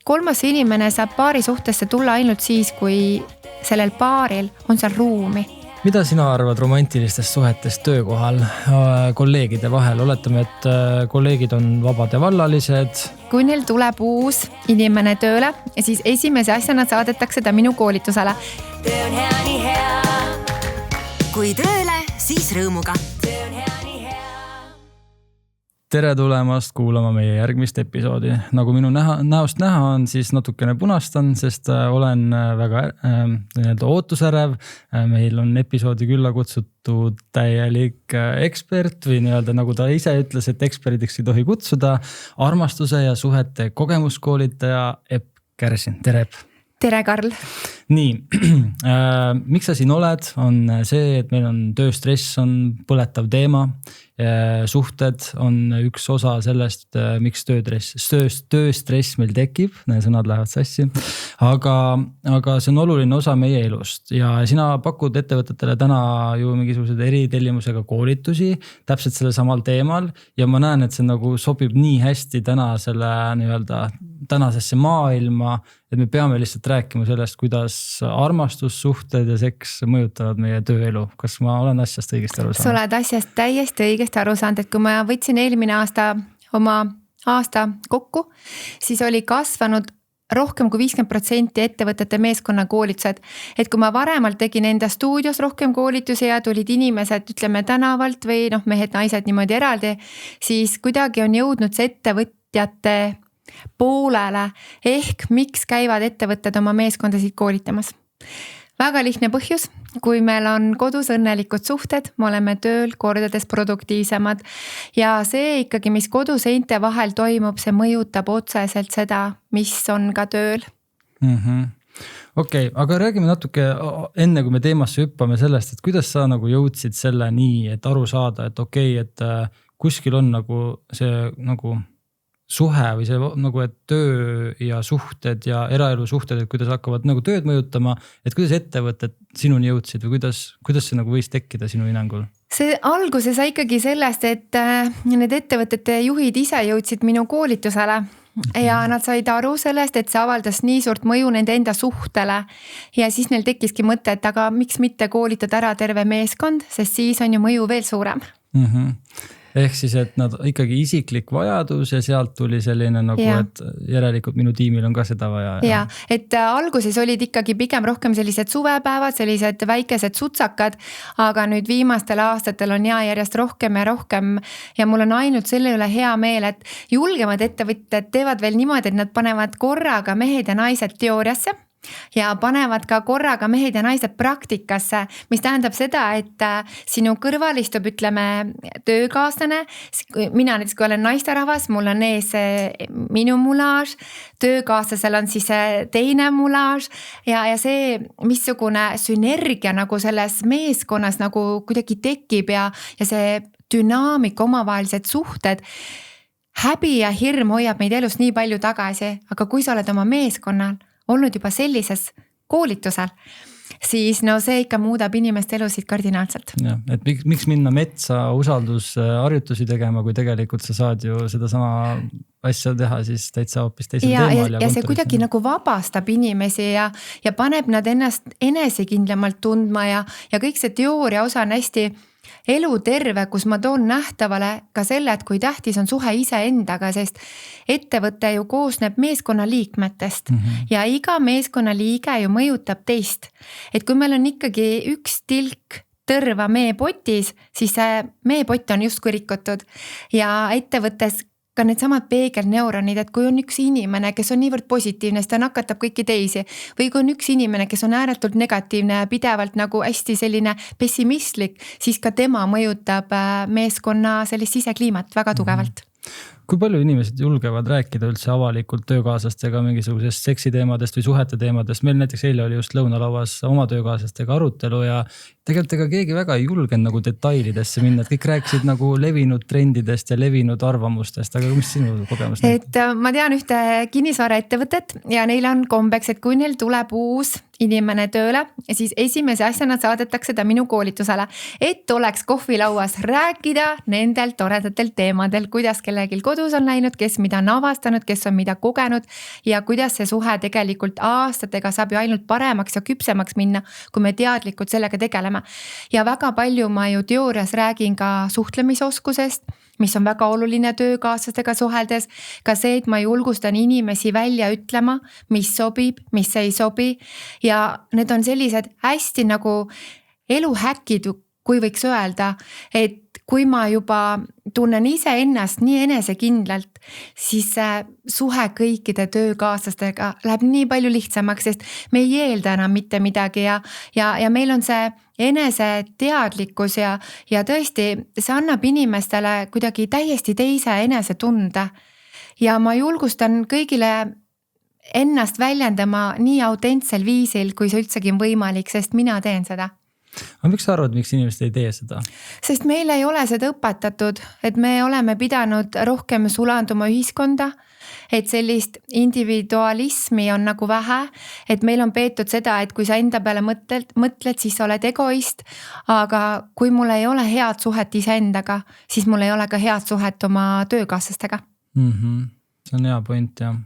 kolmas inimene saab paari suhtesse tulla ainult siis, kui sellel paaril on seal ruumi. Mida sina arvad romantilistest suhetest töökohal kolleegide vahel? Oletame, et kolleegid on vabad ja vallalised. Kui neil tuleb uus inimene tööle, siis esimese asjana saadetakse ta minu koolitusele. Töö on hea, nii hea. Kui tööle, siis rõõmuga. Tere tulemast kuulama meie järgmist episoodi. Nagu minu näost näha on, siis natukene punastan, sest olen väga ootusärev. Meil on episoodi külla kutsutud täielik ekspert või nii-öelda, nagu ta ise ütles, et eksperdiks ei tohi kutsuda. Armastuse ja suhete kogemuskoolitaja Epp Kärsin. Tere Epp! Tere Karl! Nii, miks sa siin oled, on see, et meil on tööstress, on põletav teema. Suhted on üks osa sellest, miks tööstress meil tekib, need sõnad lähevad sassi, aga see on oluline osa meie elust ja sina pakud ettevõtetele täna ju mingisugused eritellimusega koolitusi täpselt selle samal teemal ja ma näen, et see nagu sobib nii hästi tänasesse maailma, et me peame lihtsalt rääkima sellest, kuidas armastussuhted ja seks mõjutavad meie tööelu. Kas ma olen asjast õigesti aru saanud? Sa oled asjast täiesti õigesti aru saanud, et kui ma võtsin eelmine aasta oma aasta kokku, siis oli kasvanud rohkem kui 50% ettevõtete meeskonna koolitused. Et kui ma varemalt tegin enda stuudios rohkem koolitusi ja tulid inimesed, ütleme tänavalt või mehed, naised niimoodi eraldi, siis kuidagi on jõudnud see ettevõtjate poolele ehk miks käivad ettevõtted oma meeskondasid koolitamas. Väga lihtne põhjus, kui meil on kodus õnnelikud suhted, me oleme tööl kordades produktiivsemad ja see ikkagi, mis koduseinte vahel toimub, see mõjutab otseselt seda, mis on ka tööl. Okei, aga räägime natuke enne, kui me teemasse hüppame sellest, et kuidas sa nagu jõudsid selle nii, et aru saada, et et kuskil on nagu see nagu suhe või see nagu, et töö ja suhted ja eraelu suhted, et kuidas hakkavad nagu tööd mõjutama, et kuidas ettevõtted sinuni jõudsid või kuidas see nagu võis tekkida sinu hinnangul? See alguse sai ikkagi sellest, et need ettevõtete juhid ise jõudsid minu koolitusele ja nad said aru sellest, et see avaldas nii suurt mõju nende enda suhtele ja siis neil tekkiski mõte, et aga miks mitte koolitada ära terve meeskond, sest siis on ju mõju veel suurem. Ehk siis, et nad ikkagi isiklik vajadus ja sealt tuli selline nagu, et järelikult minu tiimil on ka seda vaja. Ja, et alguses olid ikkagi pigem rohkem sellised suvepäevad, sellised väikesed sutsakad, aga nüüd viimastel aastatel on järjest rohkem ja rohkem ja mul on ainult selle üle hea meel, et julgemad ettevõtted teevad veel niimoodi, et nad panevad korraga mehed ja naised teooriasse ja panevad ka korraga mehed ja naised praktikasse, mis tähendab seda, et sinu kõrval istub, ütleme, töökaaslane. Mina näiteks, kui olen naisterahvas, mul on ees minu mulaaž, töökaaslasel on siis teine mulaaž ja see, missugune sünergia nagu selles meeskonnas nagu kuidagi tekib ja see dünaamika, omavahelised suhted, häbi ja hirm hoiab meid elus nii palju tagasi, aga kui sa oled oma meeskonnal olnud juba sellises koolitusel, siis see ikka muudab inimeste elusid kardinaalselt. Ja, et miks minna metsa usaldusharjutusi tegema, kui tegelikult sa saad ju seda sama asja teha siis täitsa hoopis teisel teemal. Ja see kuidagi nagu vabastab inimesi ja paneb nad ennast enesekindlamalt tundma ja kõik see teooria osa on hästi eluterve, kus ma toon nähtavale ka selle, et kui tähtis on suhe iseendaga, sest ettevõte ju koosneb meeskonna liikmetest ja iga meeskonna liige ju mõjutab teist. Et kui meil on ikkagi üks tilk tõrva meepotis, siis see meepott on justkui rikutud ja ettevõttes ka need samad peegelneuronid, et kui on üks inimene, kes on niivõrd positiivne, siis ta nakatab kõiki teisi või kui on üks inimene, kes on ääretult negatiivne ja pidevalt nagu hästi selline pessimistlik, siis ka tema mõjutab meeskonna sellist sisekliimat väga tugevalt. Kui palju inimesed julgevad rääkida üldse avalikult töökaaslastega mingisugusest seksiteemadest või suhete teemadest? Meil näiteks eile oli just lõunalauas oma töökaaslastega arutelu ja tegelikult ega keegi väga ei julgenud nagu detailidesse minna, et kõik rääkisid nagu levinud trendidest ja levinud arvamustest, aga mis sinu kogemus? Et ma tean ühte kinnisvaraettevõtet ja neil on kombeks, et kui neil tuleb uus inimene tööle, siis esimese asjana saadetakse ta minu koolitusele, et oleks kohvilauas rääkida nendel toredatel teemadel, kuidas kellelgi kodus on läinud, kes mida on avastanud, kes on mida kogenud ja kuidas see suhe tegelikult aastatega saab ju ainult paremaks ja küpsemaks minna, kui me teadlikult sellega tegeleme. Ja väga palju ma ju teoorias räägin ka suhtlemisoskusest, mis on väga oluline töökaaslastega suheldes, ka see, et ma julgustan inimesi välja ütlema, mis sobib, mis ei sobi ja need on sellised hästi nagu eluhäkid, kui võiks öelda, et kui ma juba tunnen ise ennast nii enesekindlalt, siis suhe kõikide töökaaslastega läheb nii palju lihtsamaks, sest me ei eelda enam mitte midagi ja meil on see eneseteadlikkus ja tõesti see annab inimestele kuidagi täiesti teise enesetunde. Ja ma julgustan kõigile ennast väljendama nii autentsel viisil, kui see üldsegi on võimalik, sest mina teen seda. Aga miks sa arvad, miks inimesed ei tee seda? Sest meil ei ole seda õpetatud, et me oleme pidanud rohkem sulanduma ühiskonda, et sellist individualismi on nagu vähe, et meil on peetud seda, et kui sa enda peale mõtled, siis sa oled egoist, aga kui mul ei ole head suhet iseendaga, siis mul ei ole ka head suhet oma töökaaslastega. See on hea point, jah.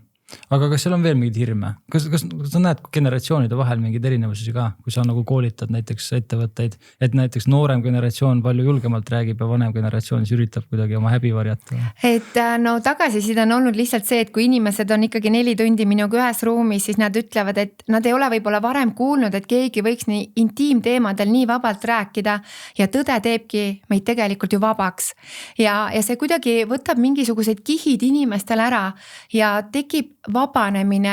Aga kas seal on veel mingid hirme? Kas sa näed generatsioonide vahel mingeid erinevusi ka, kui sa nagu koolitad näiteks ettevõtteid, et näiteks noorem generatsioon palju julgemalt räägib ja vanem generatsioon üritab kuidagi oma häbi varjata? Et no tagasiside on olnud lihtsalt see, et kui inimesed on ikkagi 4 tundi minuga ühes ruumis, siis nad ütlevad, et nad ei ole võib-olla varem kuulnud, et keegi võiks nii intiimteemadel nii vabalt rääkida ja tõde teebki meid tegelikult ju vabaks. Ja see kuidagi võtab mingisugused kihid inimestel ära ja tekib vabanemine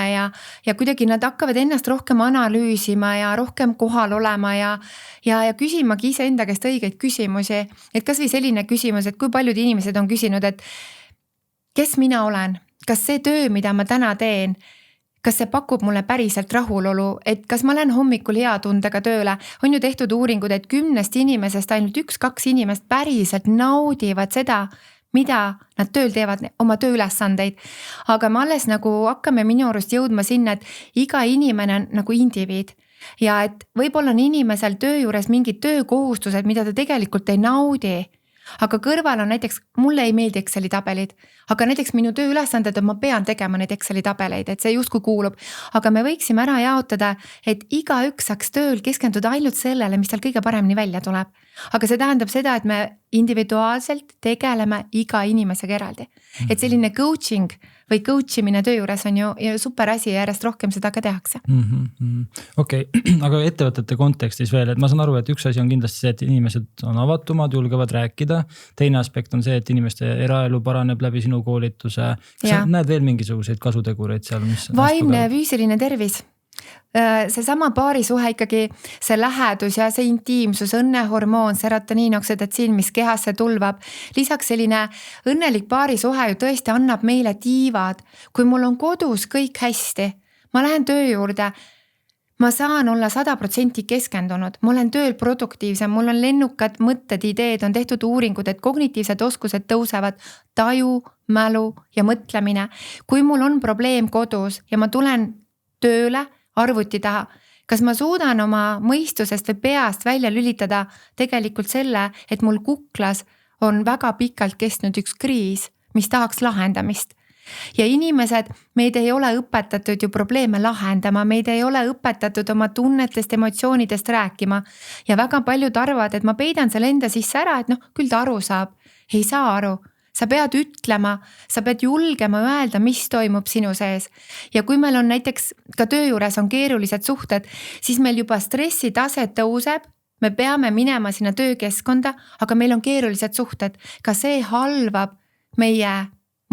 ja kuidagi nad hakkavad ennast rohkem analüüsima ja rohkem kohal olema ja küsimagi ise enda käest õigeid küsimusi. Et kas või selline küsimus, et kui paljud inimesed on küsinud, et kes mina olen, kas see töö, mida ma täna teen, kas see pakub mulle päriselt rahulolu, et kas ma lähen hommikul hea tundega tööle, on ju tehtud uuringud, et 10 inimesest ainult 1-2 inimest päriselt naudivad seda, mida nad tööl teevad, oma tööülesandeid. Aga me alles nagu hakkame minu arust jõudma sinna, et iga inimene on nagu indiviid. Ja et võib-olla on inimesel töö juures mingid töökohustused, mida ta tegelikult ei naudi. Aga kõrval on näiteks, mulle ei meeldi Exceli tabelid, aga näiteks minu tööülesanded, et ma pean tegema neid Exceli tabeleid, et see justkui kuulub. Aga me võiksime ära jaotada, et igaüks saaks tööl keskenduda ainult sellele, mis tal kõige paremini välja tuleb. Aga see tähendab seda, et me individuaalselt tegeleme iga inimesega eraldi. Et selline coaching või coachimine töö juures on ju super asi ja järjest rohkem seda ka tehakse. Okei, aga ettevõtete kontekstis veel, et ma saan aru, et üks asi on kindlasti see, et inimesed on avatumad, julgevad rääkida. Teine aspekt on see, et inimeste eraelu paraneb läbi sinu koolituse. Kas sa näed veel mingisuguseid kasutegureid seal? Vaimne ja füüsiline tervis. See sama paarisuhe ikkagi, see lähedus ja see intiimsus, õnnehormoon, serotoniin, oksüdotsiin, mis kehasse tulvab. Lisaks selline õnnelik paarisuhe ju tõesti annab meile tiivad. Kui mul on kodus kõik hästi, ma lähen töö juurde, ma saan olla 100% keskendunud, ma olen tööl produktiivsem, mul on lennukad mõtted, ideed, on tehtud uuringud, et kognitiivsed oskused tõusevad, taju, mälu ja mõtlemine. Kui mul on probleem kodus ja ma tulen tööle, arvuti taha, kas ma suudan oma mõistusest või peast välja lülitada tegelikult selle, et mul kuklas on väga pikalt kestnud üks kriis, mis tahaks lahendamist. Ja inimesed, meid ei ole õpetatud ju probleeme lahendama, meid ei ole õpetatud oma tunnetest, emotsioonidest rääkima. Ja väga paljud arvavad, et ma peidan selle enda sisse ära, et küll ta aru saab. Ei saa aru. Sa pead ütlema, sa pead julgema öelda, mis toimub sinu sees. Ja kui meil on näiteks ka töö juures on keerulised suhted, siis meil juba stressitase tõuseb, me peame minema sinna töökeskkonda, aga meil on keerulised suhted. Ka see halvab meie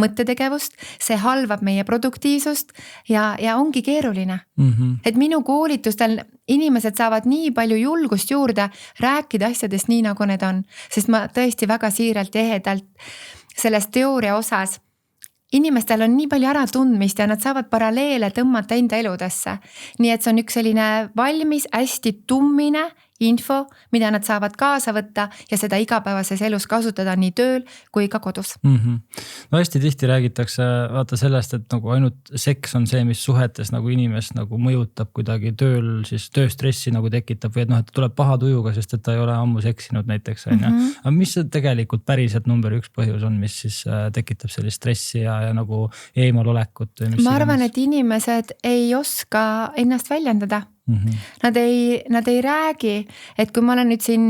mõttetegevust, see halvab meie produktiivsust ja ongi keeruline. Et minu koolitustel inimesed saavad nii palju julgust juurde rääkida asjadest nii, nagu need on. Sest ma tõesti väga siiralt ja ehedalt selles teooria osas inimestel on nii palju äratundmist ja nad saavad paralleele tõmmata enda eludesse. Nii et see on üks selline valmis, hästi tummine info, mida nad saavad kaasa võtta ja seda igapäevases elus kasutada nii tööl kui ka kodus. No hästi tihti räägitakse vaata sellest, et nagu ainult seks on see, mis suhetes nagu inimest nagu mõjutab kuidagi tööl, siis tööstressi nagu tekitab või et noh, et tuleb paha tujuga, sest et ta ei ole ammu seksinud näiteks. Aga mis see tegelikult päriselt number 1 põhjus on, mis siis tekitab sellist stressi ja nagu eemalolekut? Ma arvan, et inimesed ei oska ennast väljendada. Nad ei räägi, et kui ma olen nüüd siin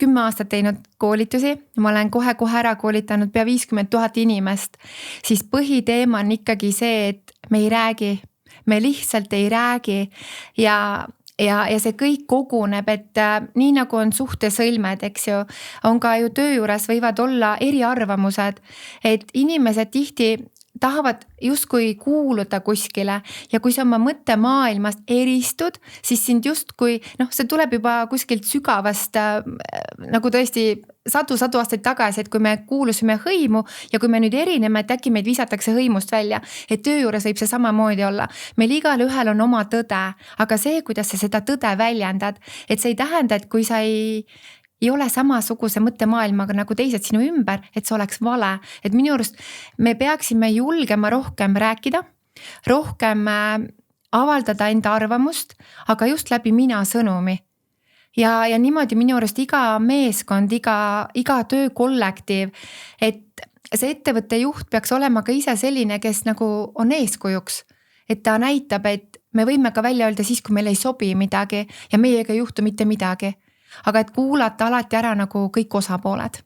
10 aastat teinud koolitusi, ma olen kohe ära koolitanud pea 50 000 inimest, siis põhiteema on ikkagi see, et me ei räägi, me lihtsalt ei räägi ja see kõik koguneb, et nii nagu on suhtesõlmed, eks ju, on ka ju töö juures võivad olla eriarvamused, et inimesed tihti tahavad justkui kuuluda kuskile ja kui sa oma mõttemaailmast eristud, siis sind justkui, see tuleb juba kuskilt sügavast nagu tõesti sadu aastaid tagasi, et kui me kuulusime hõimu ja kui me nüüd erineme, et äkki meid visatakse hõimust välja, et töö juures võib see samamoodi olla. Meil igal ühel on oma tõde, aga see, kuidas sa seda tõde väljendad, et see ei tähenda, et kui sa ei ole samasuguse mõttemaailmaga nagu teised sinu ümber, et see oleks vale. Et minu arust me peaksime julgema rohkem rääkida, rohkem avaldada enda arvamust, aga just läbi mina sõnumi. Ja niimoodi minu arust iga meeskond, iga töökollektiiv, et see ettevõtte juht peaks olema ka ise selline, kes nagu on eeskujuks. Et ta näitab, et me võime ka välja öelda siis, kui meil ei sobi midagi ja meiega ei juhtu mitte midagi. Aga et kuulata alati ära nagu kõik osapooled.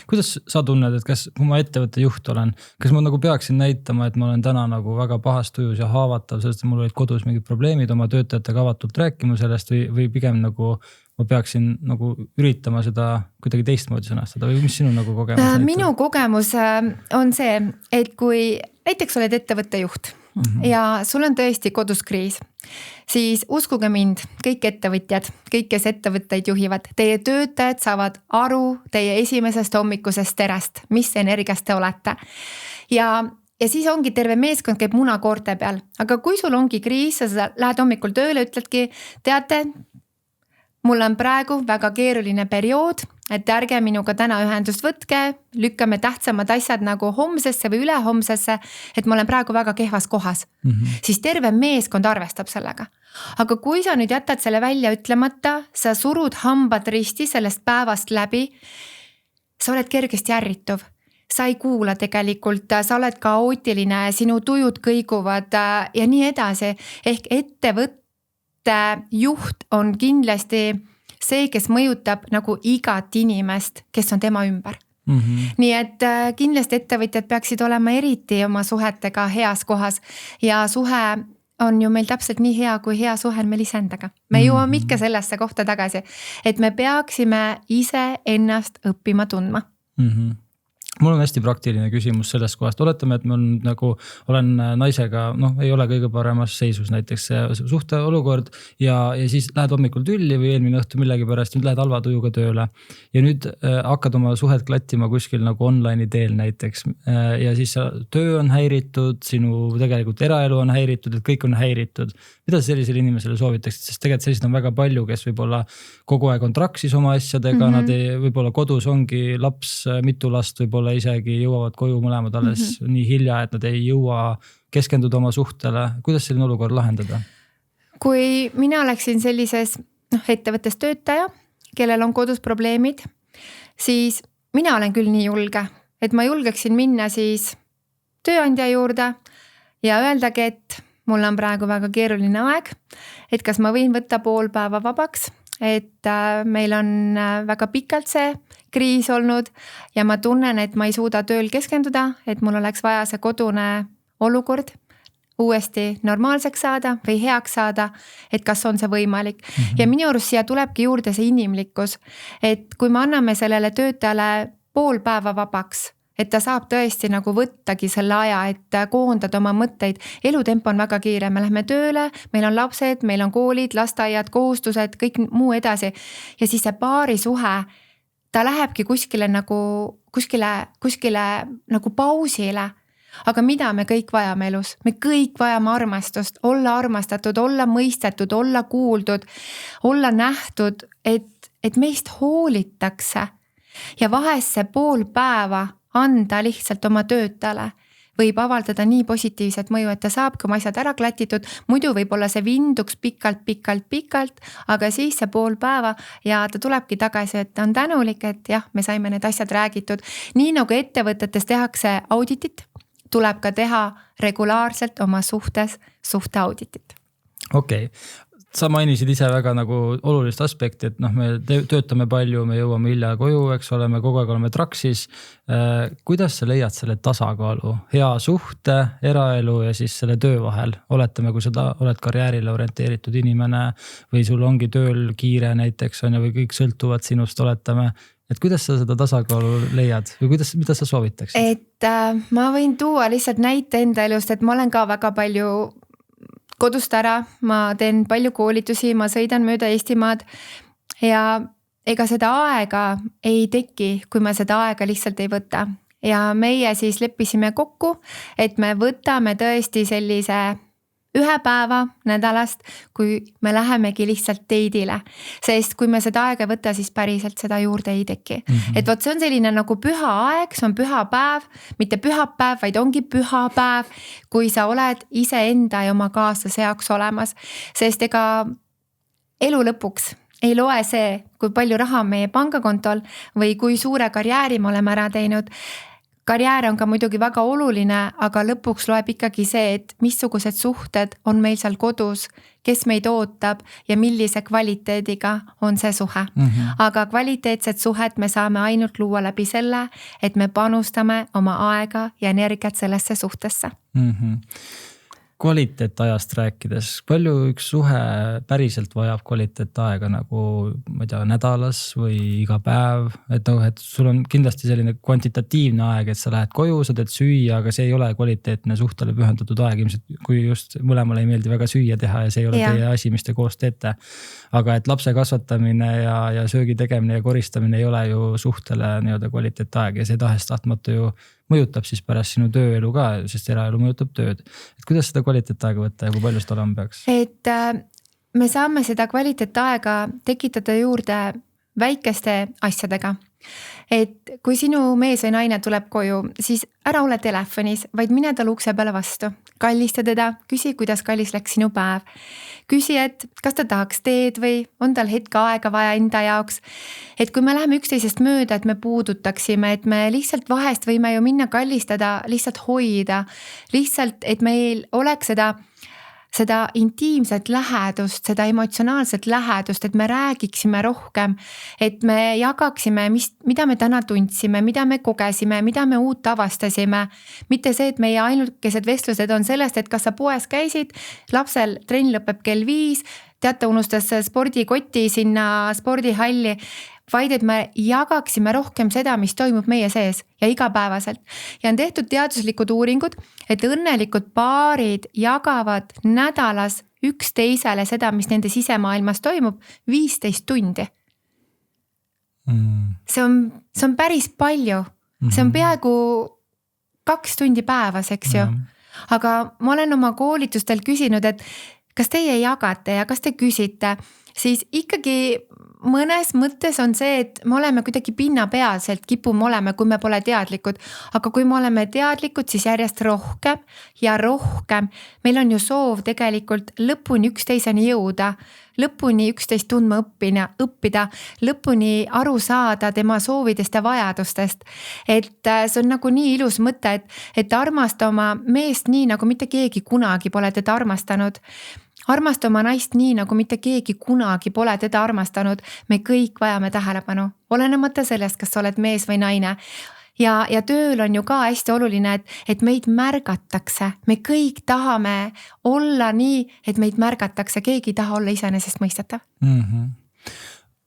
Kuidas sa tunned, et kas kui ma ettevõtte juht olen, kas ma nagu peaksin näitama, et ma olen täna nagu väga pahas tujus ja haavatav, sest mul olid kodus mingid probleemid oma töötajatega avatult rääkima sellest või pigem nagu ma peaksin nagu üritama seda kuidagi teistmoodi sõnastada või mis sinu nagu kogemus? Minu kogemus on see, et kui näiteks oled ettevõtte juht ja sul on tõesti kodus kriis, siis uskuge mind, kõik ettevõtjad, kõik, kes ettevõtteid juhivad, teie töötajad saavad aru teie esimesest hommikusest terest, mis energiast te olete. Ja siis ongi terve meeskond käib munakoorte peal, aga kui sul ongi kriis, sa lähed hommikul tööle, ütledki, teate, mul on praegu väga keeruline periood, et ärge minuga täna ühendust võtke, lükkame tähtsamad asjad nagu homsesse või ülehomsesse, et ma olen praegu väga kehvas kohas. Siis terve meeskond arvestab sellega. Aga kui sa nüüd jätad selle välja ütlemata, sa surud hambad risti sellest päevast läbi, sa oled kergesti ärrituv. Sa ei kuula tegelikult, sa oled kaootiline, sinu tujud kõiguvad ja nii edasi. Ehk ettevõtte juht on kindlasti see, kes mõjutab nagu igat inimest, kes on tema ümber. Nii et kindlasti ettevõtjad peaksid olema eriti oma suhetega heas kohas ja suhe on ju meil täpselt nii hea, kui hea suhe on meil iseendaga. Me jõuame ikka sellesse kohta tagasi, et me peaksime ise ennast õppima tundma. Mul on hästi praktiline küsimus sellest kohast. Oletame, et ma olen naisega, ei ole kõige paremas seisus näiteks suhte olukord ja siis lähed hommikul tülli või eelmine õhtu millegi pärast, nüüd lähed halva tujuga tööle. Ja nüüd hakkad oma suhet klattima kuskil nagu online'i teel näiteks ja siis töö on häiritud, sinu tegelikult eraelu on häiritud, et kõik on häiritud. Mida sa sellisele inimesele soovitaksid? Sest tegelikult sellised on väga palju, kes võib-olla kogu aeg on traksis oma asjadega, nad võib-olla kodus ongi laps, mitu last võib-olla isegi jõuavad koju mõlemad alles nii hilja, et nad ei jõua keskenduda oma suhtele. Kuidas selline olukord lahendada? Kui mina oleksin sellises ettevõttes töötaja, kellel on kodus probleemid, siis mina olen küll nii julge, et ma julgeksin minna siis tööandja juurde ja öeldagi, et mul on praegu väga keeruline aeg, et kas ma võin võtta pool päeva vabaks, et meil on väga pikalt see kriis olnud ja ma tunnen, et ma ei suuda tööl keskenduda, et mul oleks vaja see kodune olukord uuesti normaalseks saada või heaks saada, et kas on see võimalik. Ja minu arust siia tulebki juurde see inimlikkus, et kui me anname sellele töötajale pool päeva vabaks, et ta saab tõesti nagu võttagi selle aja, et koondada oma mõtteid. Elutempo on väga kiire, me lähme tööle, meil on lapsed, meil on koolid, lasteaiad, kohustused, kõik muu edasi. Ja siis see paari suhe, ta lähebki kuskile nagu pausile, aga mida me kõik vajame elus? Me kõik vajame armastust, olla armastatud, olla mõistetud, olla kuuldud, olla nähtud, et meist hoolitakse. Ja vahest see pool päeva anda lihtsalt oma töötajale võib avaldada nii positiivset mõju, et ta saabki oma asjad ära klatitud, muidu võib-olla see vinduks pikalt, aga siis see pool päeva ja ta tulebki tagasi, et ta on tänulik, et jah, me saime need asjad räägitud. Nii nagu ettevõtetes tehakse auditit, tuleb ka teha regulaarselt oma suhteauditit. Okei. Sa mainisid ise väga nagu olulist aspekti, et me töötame palju, me jõuame hilja koju, eks oleme, kogu aeg oleme traksis. Kuidas sa leiad selle tasakaalu hea suhte, eraelu ja siis selle töö vahel? Oletame, kui sa oled karjäärile orienteeritud inimene või sul ongi tööl kiire näiteks on ja või kõik sõltuvad sinust, oletame. Et kuidas sa seda tasakaalu leiad või mida sa soovitaksid? Et ma võin tuua lihtsalt näite enda elust, et ma olen ka väga palju kodust ära, ma teen palju koolitusi, ma sõidan mööda Eestimaad ja ega seda aega ei teki, kui me seda aega lihtsalt ei võta. Ja meie siis leppisime kokku, et me võtame tõesti sellise 1 päeva nädalast, kui me lähemegi lihtsalt date'ile. Sest kui me seda aega ei võta, siis päriselt seda juurde ei teki. Et võt see on selline nagu püha aeg, see on püha päev, mitte pühapäev, vaid ongi püha päev, kui sa oled ise enda ja oma kaaslase jaoks olemas. Sest ega elu lõpuks ei loe see, kui palju raha on meie pangakontol või kui suure karjääri me oleme ära teinud. Karjäär on ka muidugi väga oluline, aga lõpuks loeb ikkagi see, et missugused suhted on meil seal kodus, kes meid ootab ja millise kvaliteediga on see suhe. Aga kvaliteetset suhet me saame ainult luua läbi selle, et me panustame oma aega ja energiat sellesse suhtesse. Kvaliteetajast rääkides, palju üks suhe päriselt vajab kvaliteetaega nagu ma ei tea, nädalas või iga päev, et sul on kindlasti selline kvantitatiivne aeg, et sa lähed koju, sa teed süüa, aga see ei ole kvaliteetne suhtele pühendatud aeg, ilmselt kui just mõlemale ei meeldi väga süüa teha ja see ei ole teie asi, mis te koos teete. Aga et lapse kasvatamine ja söögi tegemine ja koristamine ei ole ju suhtele nii-öelda kvaliteetaeg ja see tahest tahtmata ju mõjutab siis pärast sinu tööelu ka, sest eraelu mõjutab tööd. Et kuidas seda kvaliteetaega võtta ja kui palju seda olema peaks? Et me saame seda kvaliteetaega tekitada juurde väikeste asjadega. Et kui sinu mees või naine tuleb koju, siis ära ole telefonis, vaid mine tal ukse peale vastu. Kallista teda, küsi, kuidas kallis läks sinu päev. Küsi, et kas ta tahaks teed või on tal hetke aega vaja enda jaoks. Et kui me läheme üksteisest mööda, et me puudutaksime, et me lihtsalt vahest võime ju minna kallistada, lihtsalt hoida. Lihtsalt, et meil oleks seda intiimset lähedust, seda emotsionaalset lähedust, et me räägiksime rohkem, et me jagaksime, mida me täna tundsime, mida me kogesime, mida me uut avastasime. Mitte see, et meie ainukesed vestlused on sellest, et kas sa poes käisid, lapsel trenn lõpeb kell 5, teate unustas spordikoti sinna spordihalli, vaid et me jagaksime rohkem seda, mis toimub meie sees ja igapäevaselt. Ja on tehtud teaduslikud uuringud, et õnnelikud paarid jagavad nädalas üksteisele seda, mis nende sisemaailmas toimub, 15 tundi. See on päris palju. See on peaaegu 2 tundi päevas, eks ju. Aga ma olen oma koolitustel küsinud, et kas teie jagate ja kas te küsite, siis ikkagi mõnes mõttes on see, et me oleme kuidagi pinnapealselt kipume olema, kui me pole teadlikud. Aga kui me oleme teadlikud, siis järjest rohkem ja rohkem. Meil on ju soov tegelikult lõpuni üksteiseni jõuda, lõpuni üksteist tundma õppida, lõpuni aru saada tema soovidest ja vajadustest. Et see on nagu nii ilus mõte, et armasta oma meest nii, nagu mitte keegi kunagi pole teda armastanud. Armasta oma naist nii, nagu mitte keegi kunagi pole teda armastanud. Me kõik vajame tähelepanu, olenemata sellest, kas sa oled mees või naine. Ja tööl on ju ka hästi oluline, et meid märgatakse. Me kõik tahame olla nii, et meid märgatakse. Keegi ei taha olla iseenesest mõistetav.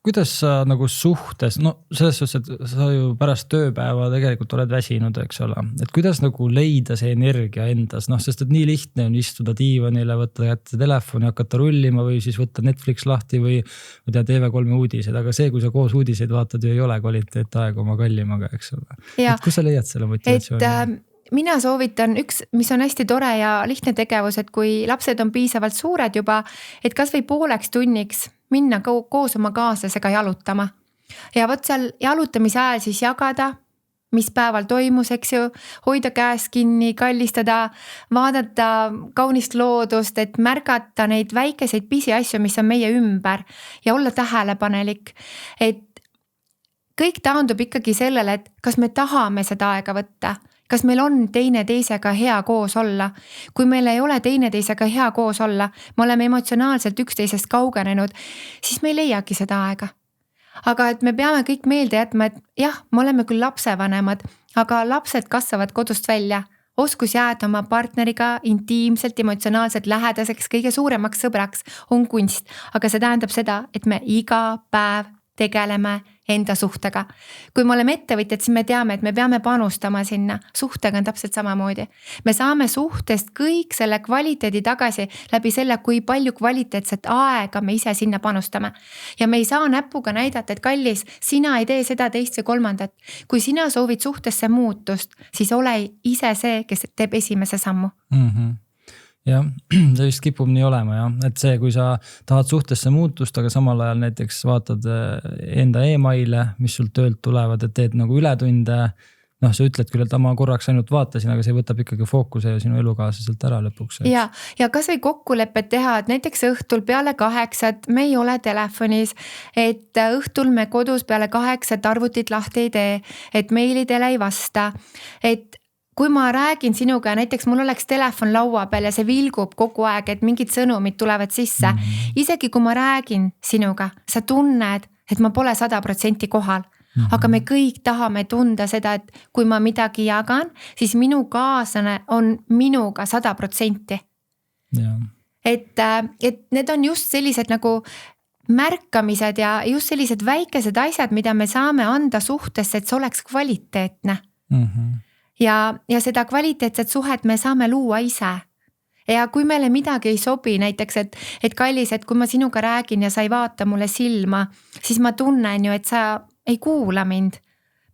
Kuidas sa nagu suhtes, selles suhtes, et sa ju pärast tööpäeva tegelikult oled väsinud, eks ole. Et kuidas nagu leida see energia endas, sest et nii lihtne on istuda diivanile, võtta kätte telefoni, hakata rullima või siis võtta Netflix lahti või TV3 uudised, aga see, kui sa koos uudiseid vaatad, ju ei ole kvaliteetaega oma kallimaga, eks ole. Et kus sa leiad selle motivatsiooni? mina soovitan üks, mis on hästi tore ja lihtne tegevus, et kui lapsed on piisavalt suured juba, et kas või pooleks tunniks minna koos oma kaaslasega jalutama. Ja võt seal jalutamise ajal siis jagada, mis päeval toimus, eks ju, hoida käes kinni, kallistada, vaadata kaunist loodust, et märgata neid väikeseid pisiasju, mis on meie ümber ja olla tähelepanelik. Et kõik taandub ikkagi sellele, et kas me tahame seda aega võtta, kas meil on teineteisega hea koos olla. Kui meil ei ole teineteisega hea koos olla, me oleme emotsionaalselt üksteisest kaugenenud, siis me ei leiagi seda aega. Aga et me peame kõik meelde jätma, et jah, me oleme küll lapsevanemad, aga lapsed kasvavad kodust välja. Oskus jääda oma partneriga intiimselt, emotsionaalselt lähedaseks, kõige suuremaks sõbraks on kunst. Aga see tähendab seda, et me iga päev tegeleme enda suhtega. Kui me oleme ettevõtjad, siis me teame, et me peame panustama sinna. Suhtega on täpselt samamoodi. Me saame suhtest kõik selle kvaliteedi tagasi läbi selle, kui palju kvaliteetset aega me ise sinna panustame. Ja me ei saa näpuga näidata, et kallis, sina ei tee seda teist või kolmandat. Kui sina soovid suhtesse muutust, siis ole ise see, kes teeb esimese sammu. Jah, see vist kipub nii olema jah, et see, kui sa tahad suhtesse muutust, aga samal ajal näiteks vaatad enda e-maile, mis sul töölt tulevad, et teed nagu ületunde, sa ütled küll, et ma korraks ainult vaatasin, aga see võtab ikkagi fookuse ja sinu elukaaslaselt ära lõpuks. Ja kas või kokkulepped teha, et näiteks õhtul peale 8, me ei ole telefonis, et õhtul me kodus peale 8 arvutit lahti ei tee, et meilidele ei vasta, et kui ma räägin sinuga, näiteks mul oleks telefon laua peal ja see vilgub kogu aeg, et mingid sõnumid tulevad sisse. Isegi kui ma räägin sinuga, sa tunned, et ma pole 100% kohal. Aga me kõik tahame tunda seda, et kui ma midagi jagan, siis minu kaaslane on minuga 100%. Et need on just sellised nagu märkamised ja just sellised väikesed asjad, mida me saame anda suhtesse, et see oleks kvaliteetne. Ja seda kvaliteetset suhet me saame luua ise. Ja kui meile midagi ei sobi, näiteks, et kallis, et kui ma sinuga räägin ja sa ei vaata mulle silma, siis ma tunnen ju, et sa ei kuula mind.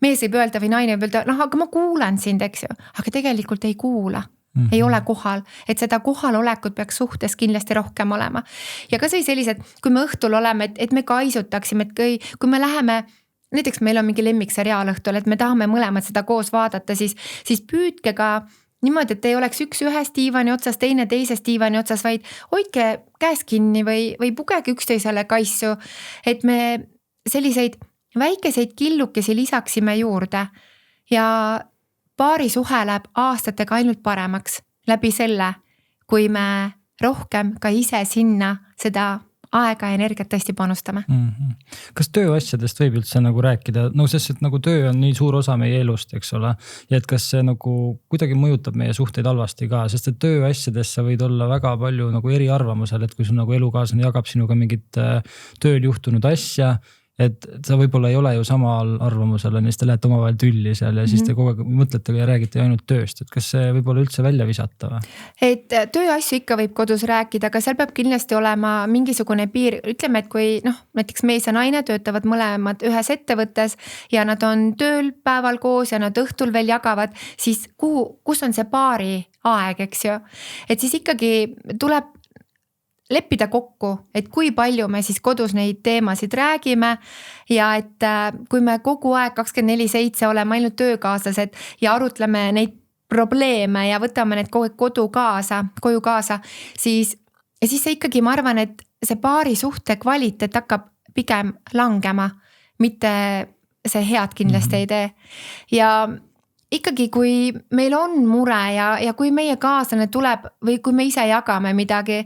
Mees võib öelda või naine võib öelda, aga ma kuulan sind, eks ju, aga tegelikult ei kuula. Ei ole kohal, et seda kohalolekut peaks suhtes kindlasti rohkem olema. Ja kas või sellised, kui me õhtul oleme, et me kaisutaksime, et kui me läheme, näiteks meil on mingi lemmikseriaal õhtul, et me tahame mõlemad seda koos vaadata, siis püüdke ka niimoodi, et ei oleks üks ühes diivani otsas, teine teises diivani otsas, vaid hoidke käes kinni või pugege üksteisele kaisu, et me selliseid väikeseid killukesi lisaksime juurde ja paari suhe läheb aastatega ainult paremaks läbi selle, kui me rohkem ka ise sinna seda aega ja energiat tõesti panustame. Kas tööasjadest võib üldse nagu rääkida? Sest et nagu töö on nii suur osa meie elust, eks ole. Ja et kas see nagu kuidagi mõjutab meie suhteid halvasti ka, sest et tööasjadest sa võid olla väga palju nagu eriarvamusel, et kui sul nagu elukaaslane jagab sinuga mingit tööl juhtunud asja, et sa võib-olla ei ole ju samal arvamusel, siis te lähete omavahel tülli seal ja siis te kogu aeg mõtlete ja räägite ainult tööst, et kas see võib-olla üldse välja visata või? Et tööasju ikka võib kodus rääkida, aga seal peab kindlasti olema mingisugune piir, ütleme, et kui näiteks mees ja naine töötavad mõlemad ühes ettevõttes ja nad on tööl päeval koos ja nad õhtul veel jagavad, siis kus on see paari aeg, eks ju, et siis ikkagi tuleb leppida kokku, et kui palju me siis kodus neid teemasid räägime ja et kui me kogu aeg 24/7 oleme ainult töökaaslased ja arutleme neid probleeme ja võtame need koju kaasa, siis see ikkagi, ma arvan, et see paari suhte kvaliteet hakkab pigem langema, mitte see head kindlasti ei tee. Ja ikkagi, kui meil on mure ja kui meie kaaslane tuleb või kui me ise jagame midagi,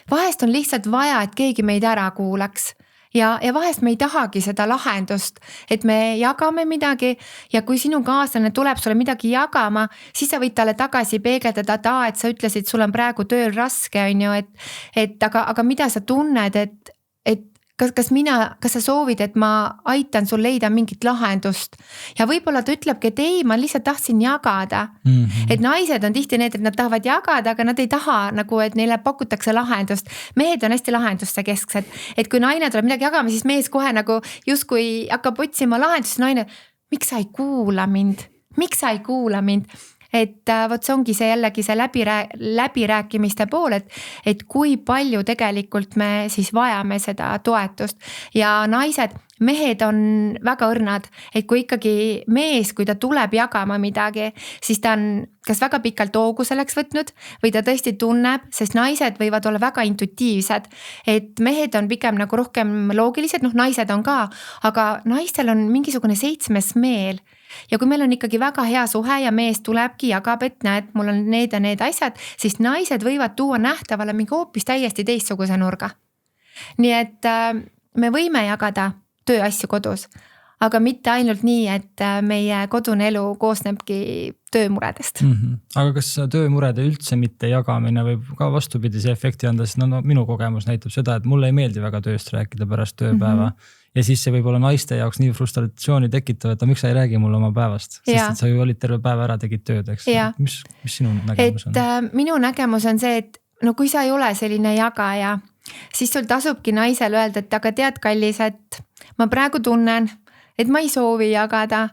vahest on lihtsalt vaja, et keegi meid ära kuulaks. Ja vahest me ei tahagi seda lahendust, et me jagame midagi ja kui sinu kaaslane tuleb sulle midagi jagama, siis sa võid talle tagasi peegeldada, et sa ütlesid, sul on praegu tööl raske, on ju, aga mida sa tunned, et kas sa soovid, et ma aitan sul leida mingit lahendust ja võib-olla ta ütlebki, et ei, ma lihtsalt tahtsin jagada. Et naised on tihti need, et nad tahavad jagada, aga nad ei taha nagu, et neile pakutakse lahendust. Mehed on hästi lahenduste kesksed, et kui naine tuleb midagi jagama, siis mees kohe nagu justkui hakkab otsima lahendust, naine, miks sa ei kuula mind? et vot see ongi see jällegi see läbirääkimiste pool, et kui palju tegelikult me siis vajame seda toetust ja mehed on väga õrnad, et kui ikkagi mees, kui ta tuleb jagama midagi, siis ta on kas väga pikalt hoogu selleks võtnud või ta tõesti tunneb, sest naised võivad olla väga intuitiivsed, et mehed on pigem nagu rohkem loogilised, naised on ka, aga naistel on mingisugune 7. meel. Ja kui meil on ikkagi väga hea suhe ja mees tulebki, jagab, et näed, mul on need ja need asjad, siis naised võivad tuua nähtavale mingi hoopis täiesti teistsuguse nurga. Nii et me võime jagada tööasju kodus, aga mitte ainult nii, et meie kodune elu koosnebki töömuredest. Aga kas töömurede üldse mitte jagamine võib ka vastupidise efekti anda, sest minu kogemus näitab seda, et mulle ei meeldi väga tööst rääkida pärast tööpäeva. Ja siis see võib olla naiste jaoks nii frustratsiooni tekitav, et miks sa ei räägi mulle oma päevast, sest et sa ju olid terve päev ära, tegid tööd, eks. Mis sinu nägemus on? Minu nägemus on see, et kui sa ei ole selline jagaja, siis sul tasubki naisel öelda, et aga tead, kallis, et ma praegu tunnen, et ma ei soovi jagada,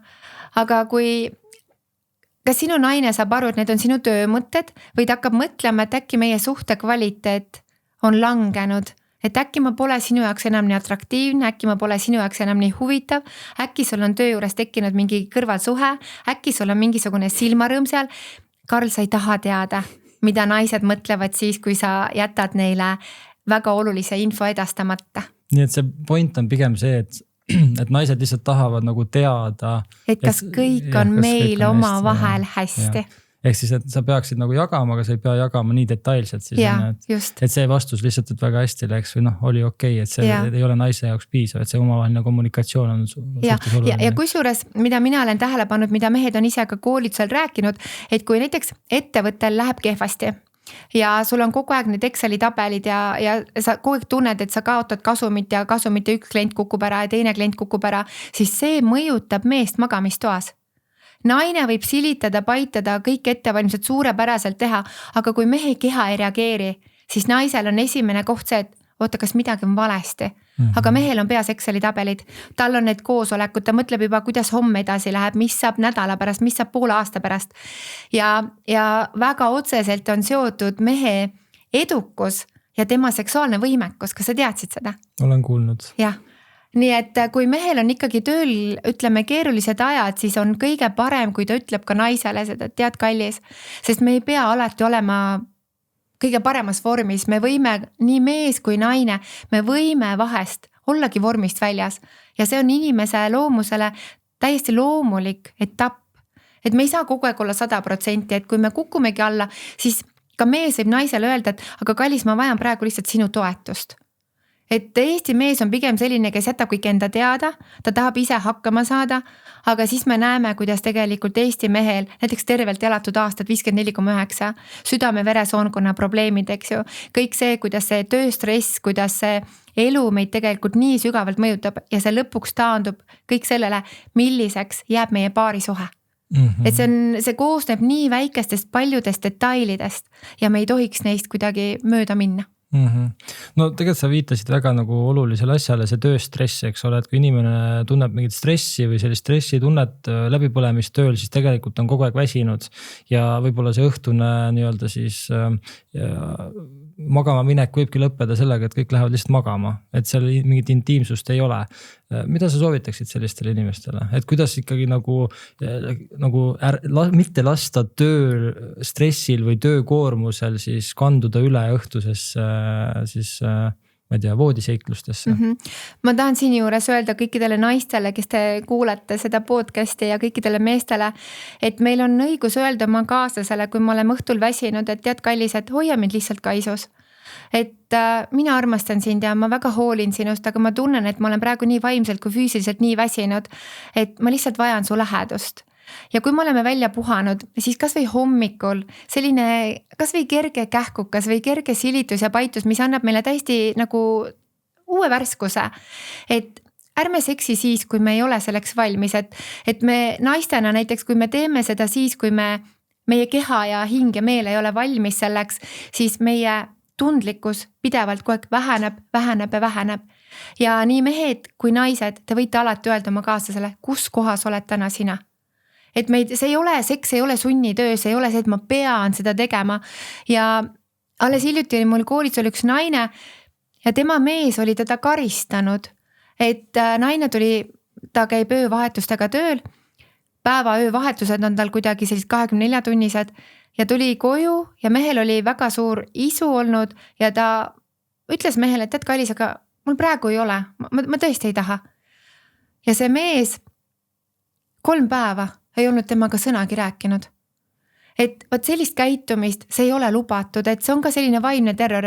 aga kas sinu naine saab aru, et need on sinu töömõtted või ta hakkab mõtlema, et äkki meie suhte kvaliteet on langenud, et äkki ma pole sinu jaoks enam nii atraktiivne, äkki ma pole sinu jaoks enam nii huvitav, äkki sul on töö juures tekkinud mingi kõrvalsuhe, äkki sul on mingisugune silmarõõm seal. Karl, sa ei taha teada, mida naised mõtlevad siis, kui sa jätad neile väga olulise info edastamata. Nii et see point on pigem see, et naised lihtsalt tahavad nagu teada, et kas kõik on meil oma vahel hästi. Ehk siis, et sa peaksid nagu jagama, aga sa ei pea jagama nii detailselt. Siis et see vastus lihtsalt, et väga hästi läks või oli okei, et see ei ole naise jaoks piisav, et see omavaheline kommunikatsioon on suhtes oluline. Ja kusjuures, mida mina olen tähele pannud, mida mehed on ise ka koolitusel rääkinud, et kui näiteks ettevõttel läheb kehvasti ja sul on kogu aeg need Exceli tabelid ja sa kogu aeg tunned, et sa kaotad kasumit ja üks klient kukub ära ja teine klient kukub ära, siis see mõjutab meest magamistoas. Naine võib silitada, paitada, kõik ettevalmised suurepäraselt teha, aga kui mehe keha ei reageeri, siis naisel on esimene koht see, et oota, kas midagi on valesti. Aga mehel on peas Exceli tabelid, tal on need koosolekud, ta mõtleb juba, kuidas homme edasi läheb, mis saab nädala pärast, mis saab poole aasta pärast. Ja väga otseselt on seotud mehe edukus ja tema seksuaalne võimekus, kas sa teadsid seda? Olen kuulnud. Jah. Nii et kui mehel on ikkagi tööl, ütleme, keerulised ajad, siis on kõige parem, kui ta ütleb ka naisele seda, et tead, kallis, sest me ei pea alati olema kõige paremas vormis, me võime, nii mees kui naine, me võime vahest ollagi vormist väljas ja see on inimese loomusele täiesti loomulik etapp, et me ei saa kogu aeg olla 100%, et kui me kukumegi alla, siis ka mees võib naisele öelda, et aga kallis, ma vajan praegu lihtsalt sinu toetust. Et Eesti mees on pigem selline, kes jätab kõik enda teada, ta tahab ise hakkama saada, aga siis me näeme, kuidas tegelikult Eesti mehel, näiteks tervelt elatud aastad 54,9, südame-veresoonkonna probleemid, eks ju, kõik see, kuidas see tööstress, kuidas see elu meid tegelikult nii sügavalt mõjutab ja see lõpuks taandub kõik sellele, milliseks jääb meie paarisuhe. Et see koosneb nii väikestest paljudest detailidest ja me ei tohiks neist kuidagi mööda minna. No tegelikult sa viitasid väga nagu olulisele asjale, see tööstress, eks ole, et kui inimene tunneb mingit stressi või sellist stressi tunnet läbipõlemist tööl, siis tegelikult on kogu aeg väsinud ja võib-olla see õhtune nii-öelda siis magama minek võibki lõppeda sellega, et kõik lähevad lihtsalt magama, et seal mingit intiimsust ei ole. Mida sa soovitaksid sellistele inimestele, et kuidas ikkagi nagu mitte lasta töö stressil või töökoormusel siis kanduda üle õhtuses siis ma ei tea, voodiseiklustesse. Ma tahan siin juures öelda kõikidele naistele, kes te kuulete seda podcasti ja kõikidele meestele, et meil on õigus öelda oma kaaslasele, kui me oleme õhtul väsinud, et tead, kallis, et hoia mind lihtsalt kaisus. Et mina armastan sind ja ma väga hoolin sinust, aga ma tunnen, et ma olen praegu nii vaimselt kui füüsiliselt nii väsinud, et ma lihtsalt vajan su lähedust. Ja kui me oleme välja puhanud, siis kas või hommikul selline kas või kerge kähkukas või kerge silitus ja paitus, mis annab meile täiesti nagu uue värskuse. Et ärme seksi siis, kui me ei ole selleks valmis, et me naistena näiteks, kui me teeme seda siis, kui meie keha ja hing ja meel ei ole valmis selleks, siis meie tundlikkus pidevalt kogu aeg väheneb. Ja nii mehed kui naised, te võite alati öelda oma kaaslasele, kus kohas oled täna sina. et see ei ole seks, ei ole sunnitöö, see ei ole see, et ma pean seda tegema. Ja alles hiljuti oli mul koolis oli üks naine ja tema mees oli teda karistanud, et naine ta käib öövahetustega tööl, päeva-öövahetused on tal kuidagi sellised 24-tunnised ja tuli koju ja mehel oli väga suur isu olnud ja ta ütles mehele, et tead kallis, aga mul praegu ei ole, ma tõesti ei taha. Ja see mees 3 päeva ei olnud temaga sõnagi rääkinud. Et võt sellist käitumist, see ei ole lubatud, et see on ka selline vaimne terror,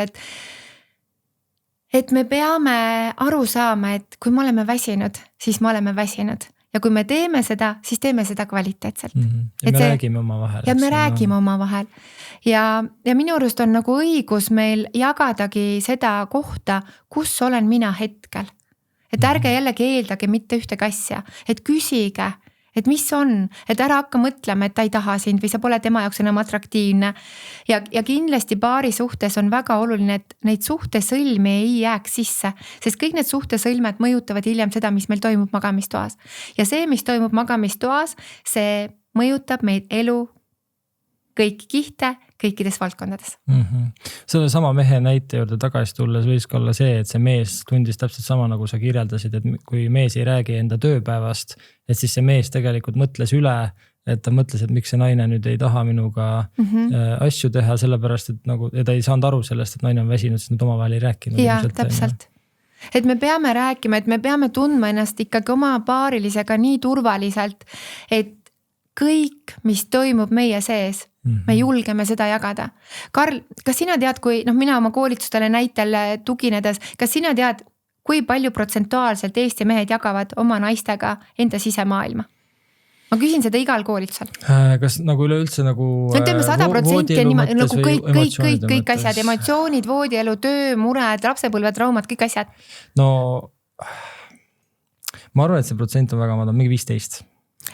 et me peame aru saama, et kui me oleme väsinud, siis me oleme väsinud. Ja kui me teeme seda, siis teeme seda kvaliteetselt. Ja me räägime oma vahel. Ja me räägime oma vahel. Ja minu arust on nagu õigus meil jagadagi seda kohta, kus olen mina hetkel. Et ärge jällegi eeldage mitte ühtegi asja, et küsige, et mis on, et ära hakka mõtlema, et ta ei taha sind või sa pole tema jaoks enam atraktiivne. Ja kindlasti paari suhtes on väga oluline, et neid suhtesõlmi ei jääks sisse, sest kõik need suhtesõlmed mõjutavad hiljem seda, mis meil toimub magamistoas. Ja see, mis toimub magamistoas, see mõjutab meid elu kõiki kihte, kõikides valdkondades. Selle sama mehe näite juurde tagasi tulles võis ka olla see, et see mees tundis täpselt sama, nagu sa kirjeldasid, et kui mees ei räägi enda tööpäevast, et siis see mees tegelikult mõtles üle, et ta mõtles, et miks see naine nüüd ei taha minuga asju teha, sellepärast, et nagu, ja ta ei saanud aru sellest, et naine on väsinud, sest nad omavahel ei rääkinud. Ja, täpselt. Et me peame rääkima, et me peame tundma ennast ikkagi oma paarilisega nii turvaliselt, et kõik, mis toimub meie sees, me julgeme seda jagada. Karl, kas sina tead, kui mina oma koolitustele näitel tuginedes, kas sina tead, kui palju protsentuaalselt Eesti mehed jagavad oma naistega enda sisemaailma? Ma küsin seda igal koolitusel. Kas nagu üleüldse nagu teeme 100% nagu kõik asjad, emotsioonid, voodielu, töö, mured, lapsepõlve, traumad, kõik asjad? No ma arvan, et see protsent on väga madal, mingi 15.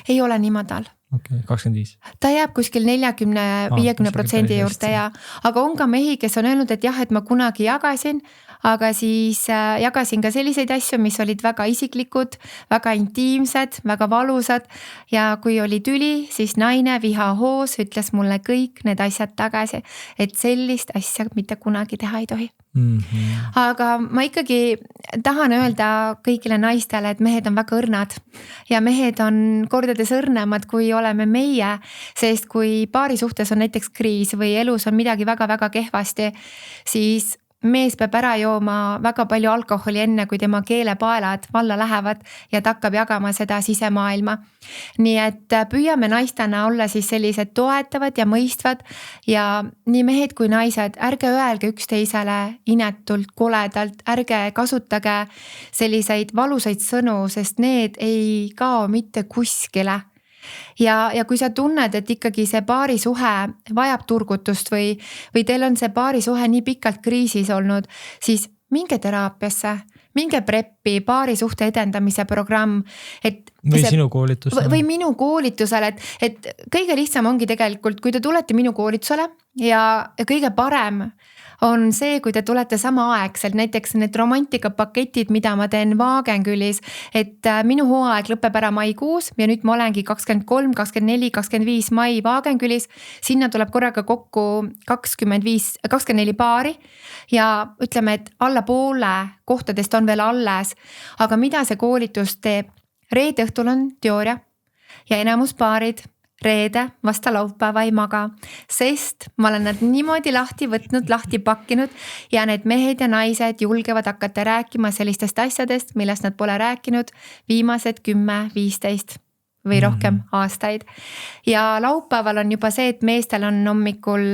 Ei ole nii madal. Okay, 25. Ta jääb kuskil 40-50% juurde ja, aga on ka mehi, kes on öelnud, et jah, et ma kunagi jagasin, aga siis jagasin ka selliseid asju, mis olid väga isiklikud, väga intiimsed, väga valusad ja kui oli tüli, siis naine vihahoos ütles mulle kõik need asjad tagasi, et sellist asja mitte kunagi teha ei tohi. Aga ma ikkagi tahan öelda kõigile naistele, et mehed on väga õrnad ja mehed on kordades õrnemad, kui oleme meie, sest kui paari suhtes on näiteks kriis või elus on midagi väga-väga kehvasti, siis mees peab ära jooma väga palju alkoholi enne, kui tema keelepaelad valla lähevad ja ta hakkab jagama seda sisemaailma. Nii et püüame naistena olla siis sellised toetavad ja mõistvad ja nii mehed kui naised, ärge öelge üksteisele inetult, koledalt, ärge kasutage selliseid valusaid sõnu, sest need ei kao mitte kuskile. Ja kui sa tunned, et ikkagi see paarisuhe vajab turgutust või teil on see paarisuhe nii pikalt kriisis olnud, siis minge teraapiasse, minge preppi, paarisuhte edendamise programm. Või sinu koolitusele. Või minu koolitusele, et kõige lihtsam ongi tegelikult, kui te tulete minu koolitusele ja kõige parem on see, kui te tulete samaaegselt, näiteks need romantikapaketid, mida ma teen Wagenkülis, et minu hooaeg lõpeb ära maikuus ja nüüd ma olengi 23, 24, 25 mai Wagenkülis. Sinna tuleb korraga kokku 24 paari ja ütleme, et alla poole kohtadest on veel alles. Aga mida see koolitus teeb? Reede õhtul on teooria ja enamus paarid reede vasta laupäeva ei maga, sest ma olen nad niimoodi lahti võtnud, lahti pakkinud ja need mehed ja naised julgevad hakata rääkima sellistest asjadest, millest nad pole rääkinud viimased 10, 15 või rohkem aastaid. Ja laupäeval on juba see, et meestel on hommikul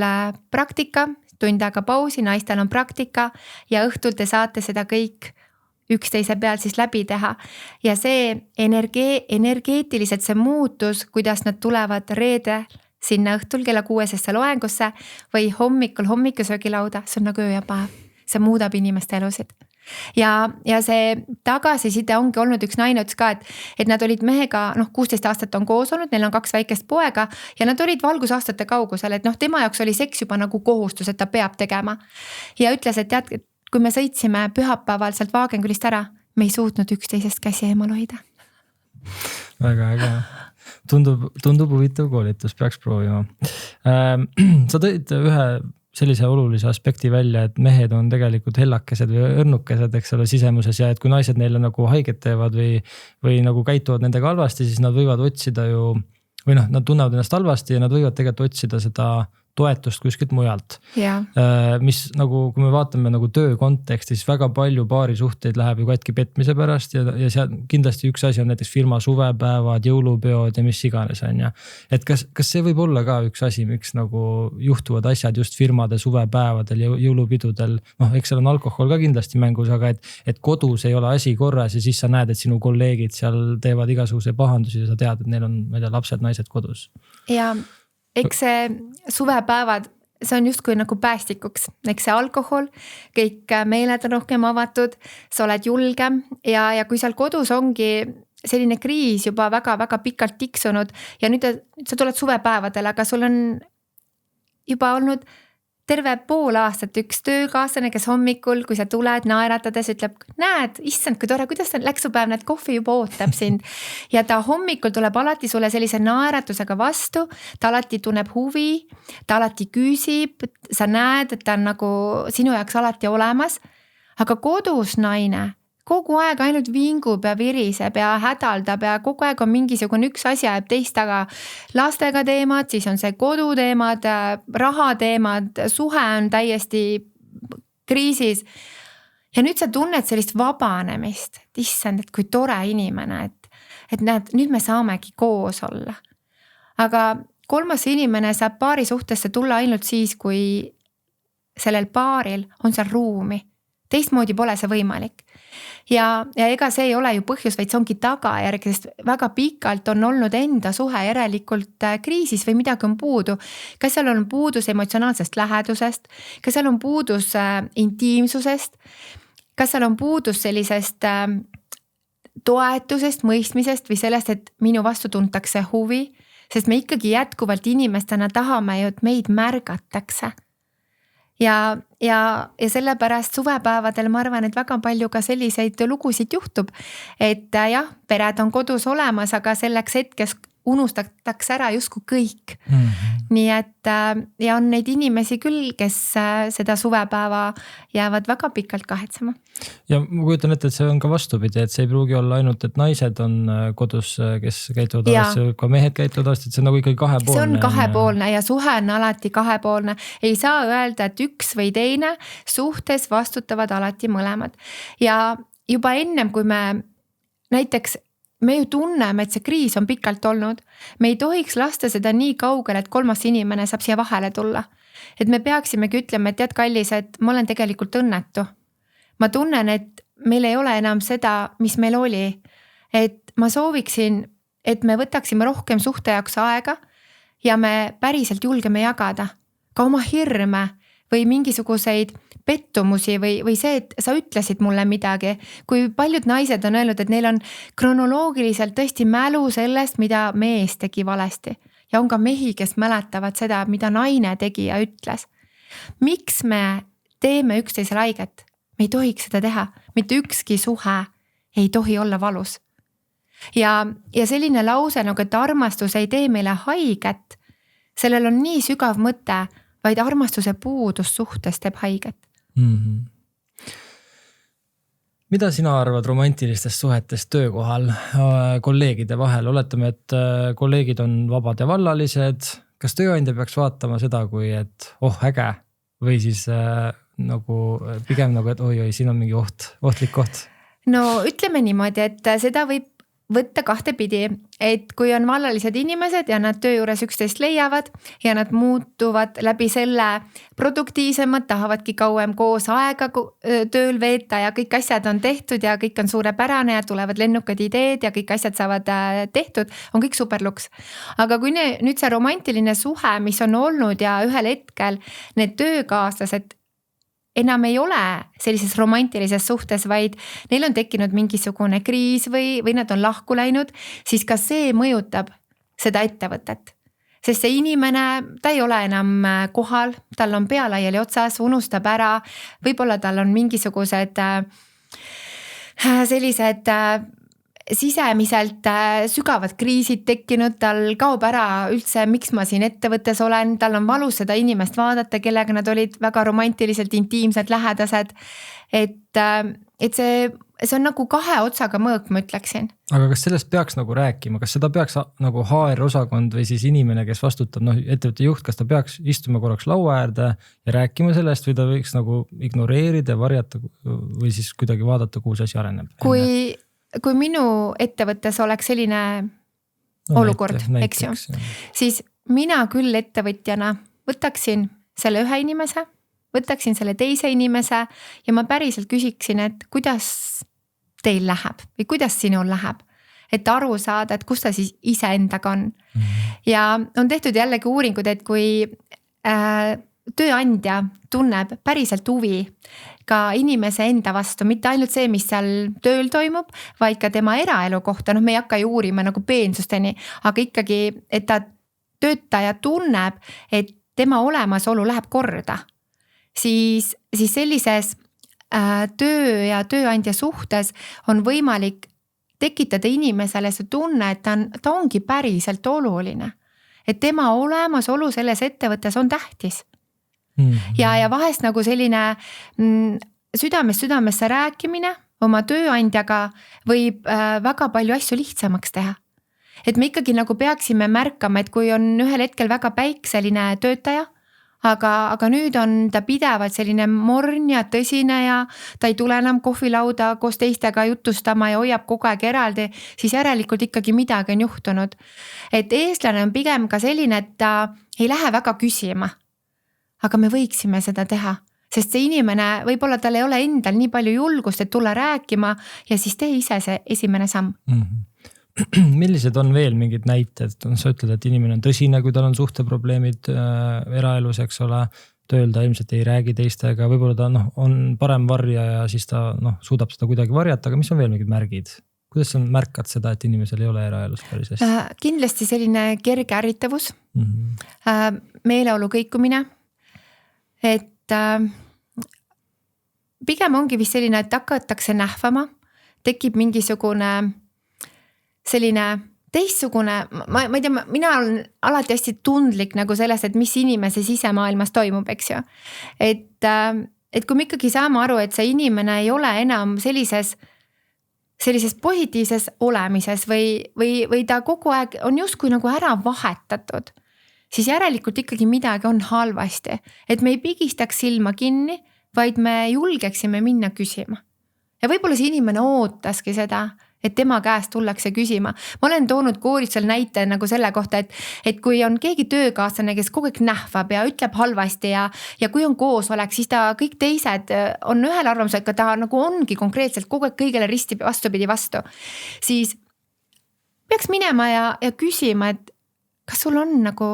praktika, tund aega pausi, naistel on praktika ja õhtul te saate seda kõik üksteise peal siis läbi teha ja see energeetiliselt see muutus, kuidas nad tulevad reede sinna õhtul kella 6 loengusse või hommikul hommikusöögilauda, see on nagu öö ja päev, see muudab inimeste elusid. Ja see tagasiside ongi olnud üks naine ütles ka, et nad olid mehega 16 aastat on koos olnud, neil on 2 väikest poega ja nad olid valgusaastate kaugusel, et tema jaoks oli seks juba nagu kohustus, et ta peab tegema ja ütles, et tead, kui me sõitsime pühapäeval sealt Wagenkülist ära, me ei suutnud üksteisest käsi eemal hoida. Väga äge. Tundub huvitav koolitus, peaks proovima. Sa tõid ühe sellise olulise aspekti välja, et mehed on tegelikult hellakesed või õrnukesed, eks ole, sisemuses ja et kui naised neile nagu haiget teevad või nagu käituvad nendega halvasti, siis nad võivad otsida ju või nad tunnevad ennast halvasti ja nad võivad tegelikult otsida seda toetust kuskilt mujalt. Mis nagu, kui me vaatame nagu töö kontekstis, väga palju paarisuhteid läheb ju katki petmise pärast ja seal kindlasti üks asi on näiteks firma suvepäevad, jõulupeod ja mis iganes on ja. Et kas see võib olla ka üks asi, miks nagu juhtuvad asjad just firmade suvepäevadel ja jõulupidudel, eks seal on alkohol ka kindlasti mängus, aga et kodus ei ole asi korras ja siis sa näed, et sinu kolleegid seal teevad igasuguse pahandusi ja sa tead, et neil on, ma ei tea, lapsed, naised kodus. Ja eks see suvepäevad, see on justkui nagu päästikuks, eks see alkohol, kõik meeled on rohkem avatud, sa oled julgem ja kui seal kodus ongi selline kriis juba väga-väga pikalt tiksunud ja nüüd sa tuled suvepäevadel, aga sul on juba olnud terve pool aastat üks töökaaslane, kes hommikul, kui sa tuled naeratades, ütleb, näed, issand, kui tore, kuidas on läksupäev, näed, kohvi juba ootab sind. Ja ta hommikul tuleb alati sulle sellise naeratusega vastu, ta alati tunneb huvi, ta alati küsib, sa näed, et ta on nagu sinu jaoks alati olemas. Aga kodus naine kogu aeg ainult vingub ja viriseb ja hädaldab ja kogu aeg on mingisugune üks asi jääb teist taga. Lastega teemad, siis on see koduteemad, rahateemad, suhe on täiesti kriisis. Ja nüüd sa tunned sellist vabanemist, et issand, et kui tore inimene, et näed, nüüd me saamegi koos olla. Aga kolmas inimene saab paari suhtesse tulla ainult siis, kui sellel paaril on seal ruumi. Teistmoodi pole see võimalik. Ja ega see ei ole ju põhjus, vaid see ongi tagajärg, sest väga pikalt on olnud enda suhe järelikult kriisis või midagi on puudu. Kas seal on puudus emotsionaalsest lähedusest, kas seal on puudus intiimsusest, kas seal on puudus sellisest toetusest, mõistmisest või sellest, et minu vastu tuntakse huvi, sest me ikkagi jätkuvalt inimestena tahame ju, et meid märgatakse. Ja sellepärast suvepäevadel ma arvan, et väga palju ka selliseid lugusid juhtub, et jah, pered on kodus olemas, aga selleks hetkes unustatakse ära justkui kõik. Nii et ja on neid inimesi küll, kes seda suvepäeva jäävad väga pikalt kahetsema. Ja ma kujutan ette, et see on ka vastupidi, et see ei pruugi olla ainult, et naised on kodus, kes käituvad alasti, ka mehed käituvad alasti, et see on nagu ikkagi kahepoolne. See on kahepoolne ja suhe on alati kahepoolne. Ei saa öelda, et üks või teine suhtes vastutavad alati mõlemad. Ja juba ennem, kui me näiteks me ju tunneme, et see kriis on pikalt olnud. Me ei tohiks lasta seda nii kaugele, et kolmas inimene saab siia vahele tulla. Et me peaksimegi ütlema, et tead kallis, et ma olen tegelikult õnnetu. Ma tunnen, et meil ei ole enam seda, mis meil oli. Et ma sooviksin, et me võtaksime rohkem suhte jaoks aega ja me päriselt julgeme jagada ka oma hirme või mingisuguseid pettumusi või see, et sa ütlesid mulle midagi. Kui paljud naised on öelnud, et neil on kronoloogiliselt tõesti mälu sellest, mida mees tegi valesti. Ja on ka mehi, kes mäletavad seda, mida naine tegi ja ütles. Miks me teeme üksteisele haiget? Me ei tohiks seda teha. Mitte ükski suhe ei tohi olla valus. Ja selline lause, nagu et armastus ei tee meile haiget, sellel on nii sügav mõte, vaid armastuse puudus suhtes teeb haiget. Mida sina arvad romantilistest suhetest töökohal kolleegide vahel? Oletame, et kolleegid on vabad ja vallalised. Kas tööandja peaks vaatama seda, kui et äge või siis nagu pigem nagu, et oi, siin on mingi ohtlik koht? No ütleme niimoodi, et seda võib võtta kahtepidi, et kui on vallalised inimesed ja nad töö juures üksteist leiavad ja nad muutuvad läbi selle produktiivsemad, tahavadki kauem koos aega tööl veeta ja kõik asjad on tehtud ja kõik on suurepärane ja tulevad lennukad ideed ja kõik asjad saavad tehtud, on kõik superluks. Aga kui nüüd see romantiline suhe, mis on olnud ja ühel hetkel need töökaaslased enam ei ole sellises romantilises suhtes, vaid neil on tekkinud mingisugune kriis või nad on lahku läinud, siis ka see mõjutab seda ettevõtet. Sest see inimene, ta ei ole enam kohal, tal on pea laiali otsas, unustab ära, võib-olla tal on mingisugused sellised sisemiselt sügavad kriisid tekkinud, tal kaob ära üldse, miks ma siin ettevõttes olen, tal on valus seda inimest vaadata, kellega nad olid väga romantiliselt intiimsed, lähedased. Et see on nagu kahe otsaga mõõk, ma ütleksin. Aga kas sellest peaks nagu rääkima, kas seda peaks nagu HR-osakond või siis inimene, kes vastutab, ettevõtte juht, kas ta peaks istuma korraks laua äärde ja rääkima sellest või ta võiks nagu ignoreerida ja varjata või siis kuidagi vaadata, kuhu see asi areneb? Kui minu ettevõttes oleks selline olukord, eks ju, siis mina küll ettevõtjana võtaksin selle ühe inimese, võtaksin selle teise inimese ja ma päriselt küsiksin, et kuidas teil läheb või kuidas sinul läheb, et aru saada, et kus ta siis iseendaga on. Ja on tehtud jällegi uuringud, et kui tööandja tunneb päriselt huvi ka inimese enda vastu, mitte ainult see, mis seal tööl toimub, vaid ka tema eraelu kohta, me ei hakka ju uurima nagu peensusteni, aga ikkagi, et ta töötaja tunneb, et tema olemasolu läheb korda, siis sellises töö ja tööandja suhtes on võimalik tekitada inimesele see tunne, et ta ongi päriselt oluline, et tema olemasolu selles ettevõttes on tähtis. Ja vahest nagu selline südamesse rääkimine oma tööandjaga võib väga palju asju lihtsamaks teha. Et me ikkagi nagu peaksime märkama, et kui on ühel hetkel väga päikseline töötaja, aga nüüd on ta pidevalt selline morn ja tõsine ja ta ei tule enam kohvilauda koos teistega jutustama ja hoiab kogu aeg eraldi, siis järelikult ikkagi midagi on juhtunud. Et eestlane on pigem ka selline, et ta ei lähe väga küsima. Aga me võiksime seda teha, sest see inimene, võib-olla tal ei ole endal nii palju julgust, et tulla rääkima ja siis tee ise see esimene samm. Millised on veel mingid näited? Sa ütled, et inimene on tõsine, kui tal on suhteprobleemid eraelus, eks ole, tööl ta ilmselt ei räägi teistega, võib-olla ta on parem varja ja siis ta suudab seda kuidagi varjata, aga mis on veel mingid märgid? Kuidas sa märkad seda, et inimesel ei ole eraelus päris hästi? Kindlasti selline kerge ärritavus, meeleolu kõikumine. Et pigem ongi vist selline, et hakatakse nähvama, tekib mingisugune selline teistsugune, ma ei tea, mina olen alati hästi tundlik nagu selles, et mis inimese sisemaailmas toimub, eks ju. Et kui me ikkagi saame aru, et see inimene ei ole enam sellises positiivses olemises või ta kogu aeg on justkui nagu ära vahetatud, siis järelikult ikkagi midagi on halvasti, et me ei pigistaks silma kinni, vaid me julgeksime minna küsima. Ja võib-olla see inimene ootaski seda, et tema käest tullakse küsima. Ma olen toonud koolitusel näite nagu selle kohta, et kui on keegi töökaaslane, kes kogu aeg nähvab ja ütleb halvasti ja kui on koosolek, siis ta kõik teised on ühel arvamusel, et ta nagu ongi konkreetselt kogu aeg kõigele risti vastupidi vastu, siis peaks minema ja küsima, et kas sul on nagu,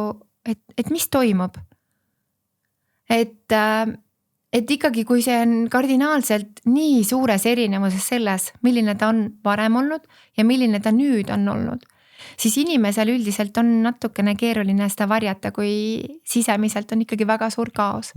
et mis toimub? Et ikkagi, kui see on kardinaalselt nii suures erinevuses selles, milline ta on varem olnud ja milline ta nüüd on olnud, siis inimesel üldiselt on natukene keeruline seda varjata, kui sisemiselt on ikkagi väga suur kaos.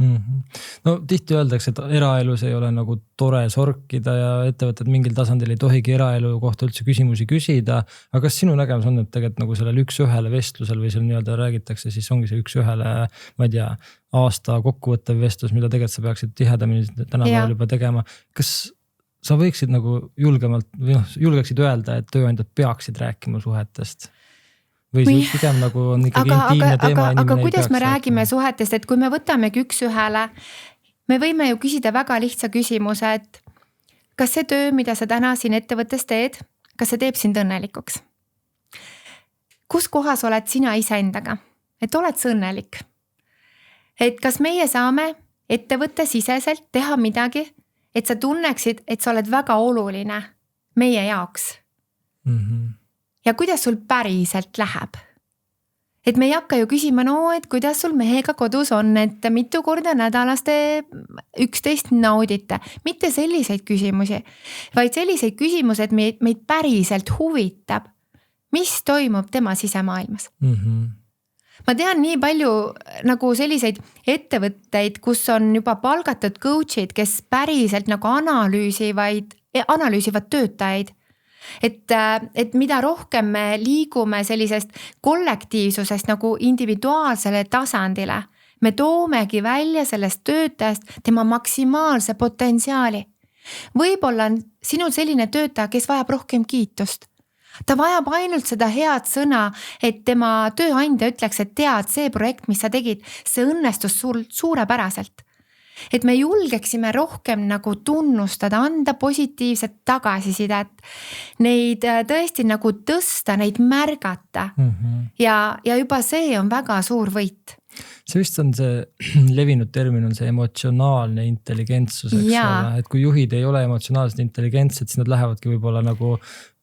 No tihti öeldakse, et eraelus ei ole nagu tore sorkida ja ettevõtted mingil tasandil ei tohigi eraelu kohta üldse küsimusi küsida. Aga kas sinu nägemus on, et tegelikult nagu sellel üks-ühele vestlusel või seal nii-öelda räägitakse, siis ongi see üks-ühele, ma ei tea, aasta kokkuvõttev vestlus, mida tegelikult sa peaksid tihedamini tänapäeval juba tegema. Kas sa võiksid nagu julgeksid öelda, et tööandjad peaksid rääkima suhetest? Või pigem nagu on ikkagi intiimne teema? Aga kuidas me räägime suhetest, et kui me võtamegi üks-ühele, me võime ju küsida väga lihtsa küsimuse, et kas see töö, mida sa täna siin ettevõttes teed, kas see teeb sind õnnelikuks? Kus kohas oled sina iseendaga? Et oled sa õnnelik? Et kas meie saame ettevõtte siseselt teha midagi, et sa tunneksid, et sa oled väga oluline meie jaoks. Ja kuidas sul päriselt läheb? Et me ei hakka ju küsima, et kuidas sul mehega kodus on, et mitu korda nädalas te 11 naudite. Mitte selliseid küsimusi, vaid selliseid küsimusi, et meid päriselt huvitab, mis toimub tema sisemaailmas. Ma tean nii palju nagu selliseid ettevõtteid, kus on juba palgatud coachid, kes päriselt nagu analüüsivad töötajaid. et mida rohkem me liigume sellisest kollektiivsusest nagu individuaalsele tasandile, me toomegi välja sellest töötajast tema maksimaalse potentsiaali. Võib-olla on sinul selline töötaja, kes vajab rohkem kiitust. Ta vajab ainult seda head sõna, et tema tööandja ütleks, et tead, see projekt, mis sa tegid, see õnnestus sul suurepäraselt. Et me julgeksime rohkem nagu tunnustada, anda positiivset tagasisidet, neid tõesti nagu tõsta, neid märgata. Ja juba see on väga suur võit. See vist on see levinud termin, on see emotsionaalne intelligentsus, eks ole, et kui juhid ei ole emotsionaalselt intelligentsed, siis nad lähevadki võib-olla nagu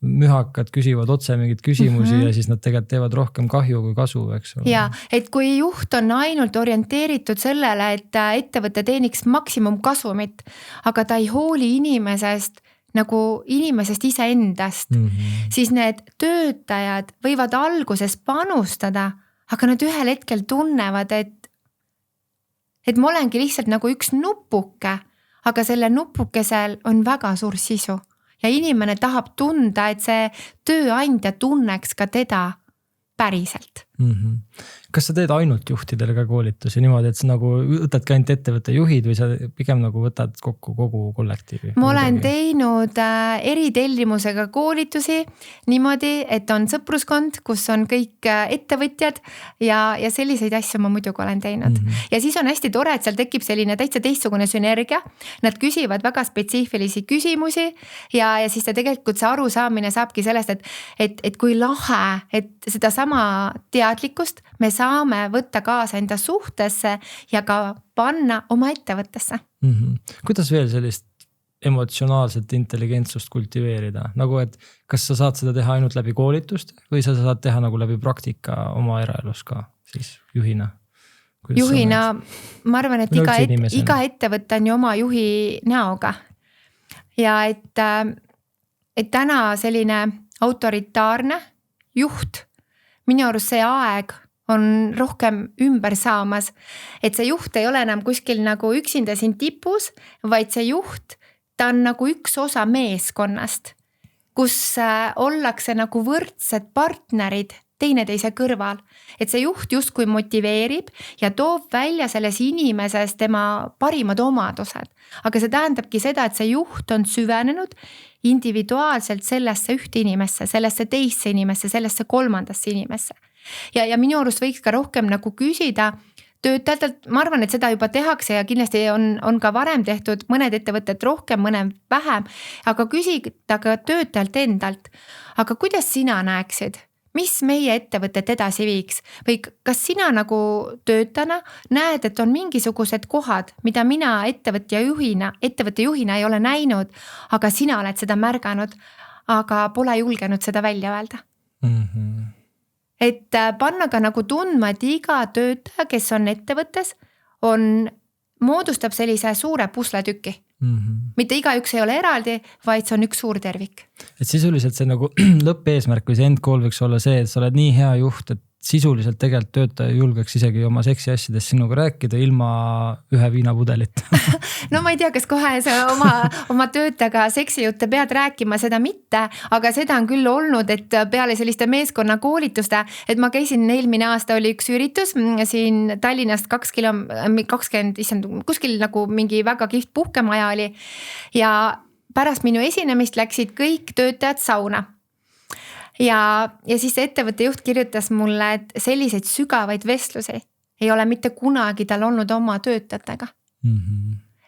mühakad, küsivad otse mingid küsimusi ja siis nad tegelikult teevad rohkem kahju kui kasu, eks ole. Ja, et kui juht on ainult orienteeritud sellele, et ettevõte teeniks maksimumkasumit, aga ta ei hooli inimesest nagu inimesest iseendast, siis need töötajad võivad alguses panustada, aga nad ühel hetkel tunnevad, et ma olengi lihtsalt nagu üks nupuke, aga selle nupukesel on väga suur sisu. Ja inimene tahab tunda, et see tööandja tunneks ka teda päriselt. Kas sa teed ainult juhtidele ka koolitusi niimoodi, et sa nagu võtadki ainult ettevõtte juhid või sa pigem nagu võtad kokku kogu kollektiivi? Ma olen teinud eritellimusega koolitusi niimoodi, et on sõpruskond, kus on kõik ettevõtjad ja selliseid asju ma muidugi olen teinud. Ja siis on hästi tore, et seal tekib selline täitsa teistsugune sünergia. Nad küsivad väga spetsiifilisi küsimusi ja siis tegelikult see arusaamine saabki sellest, et kui lahe, et seda sama teadlikkust me saame võtta kaasa enda suhtesse ja ka panna oma ettevõttesse. Kuidas veel sellist emotsionaalset intelligentsust kultiveerida? Nagu, et kas sa saad seda teha ainult läbi koolitust või sa saad teha nagu läbi praktika oma eraelus ka siis juhina? Juhina, ma arvan, et iga ettevõte on ju oma juhi näoga. Ja et täna selline autoritaarne juht, minu arust see aeg on rohkem ümber saamas, et see juht ei ole enam kuskil nagu üksinda siin tipus, vaid see juht, ta on nagu üks osa meeskonnast, kus ollakse nagu võrdsed partnerid teineteise kõrval. Et see juht justkui motiveerib ja toob välja selles inimeses tema parimad omadused. Aga see tähendabki seda, et see juht on süvenenud individuaalselt sellesse ühte inimesse, sellesse teisse inimesse, sellesse kolmandasse inimesse. Ja minu arust võiks ka rohkem nagu küsida töötajatelt, ma arvan, et seda juba tehakse ja kindlasti on ka varem tehtud mõned ettevõtted rohkem, mõned vähem, aga küsida ka töötajalt endalt. Aga kuidas sina näeksid? Mis meie ettevõtet edasi viiks? Või kas sina nagu töötana näed, et on mingisugused kohad, mida mina ettevõtte juhina ei ole näinud, aga sina oled seda märganud, aga pole julgenud seda välja öelda? Et panna ka nagu tundma, et iga töötaja, kes on ettevõttes, moodustab sellise suure pusletüki. Mitte igaüks ei ole eraldi, vaid see on üks suur tervik. Et sisuliselt see nagu lõppeesmärk või see end goal võiks olla see, et sa oled nii hea juht, et sisuliselt tegelikult töötaja julgeks isegi oma seksi asjadest sinuga rääkida ilma ühe viinapudelit. No ma ei tea, kas kohe sa oma töötajaga seksijutte pead rääkima, seda mitte, aga seda on küll olnud, et peale selliste meeskonna koolituste, et ma käisin eelmine aasta oli üks üritus siin Tallinnast 20, kuskil nagu mingi väga kihvt puhkemaja oli ja pärast minu esinemist läksid kõik töötajad sauna. Ja siis ettevõtte juht kirjutas mulle, et selliseid sügavaid vestlusi ei ole mitte kunagi tal olnud oma töötajatega.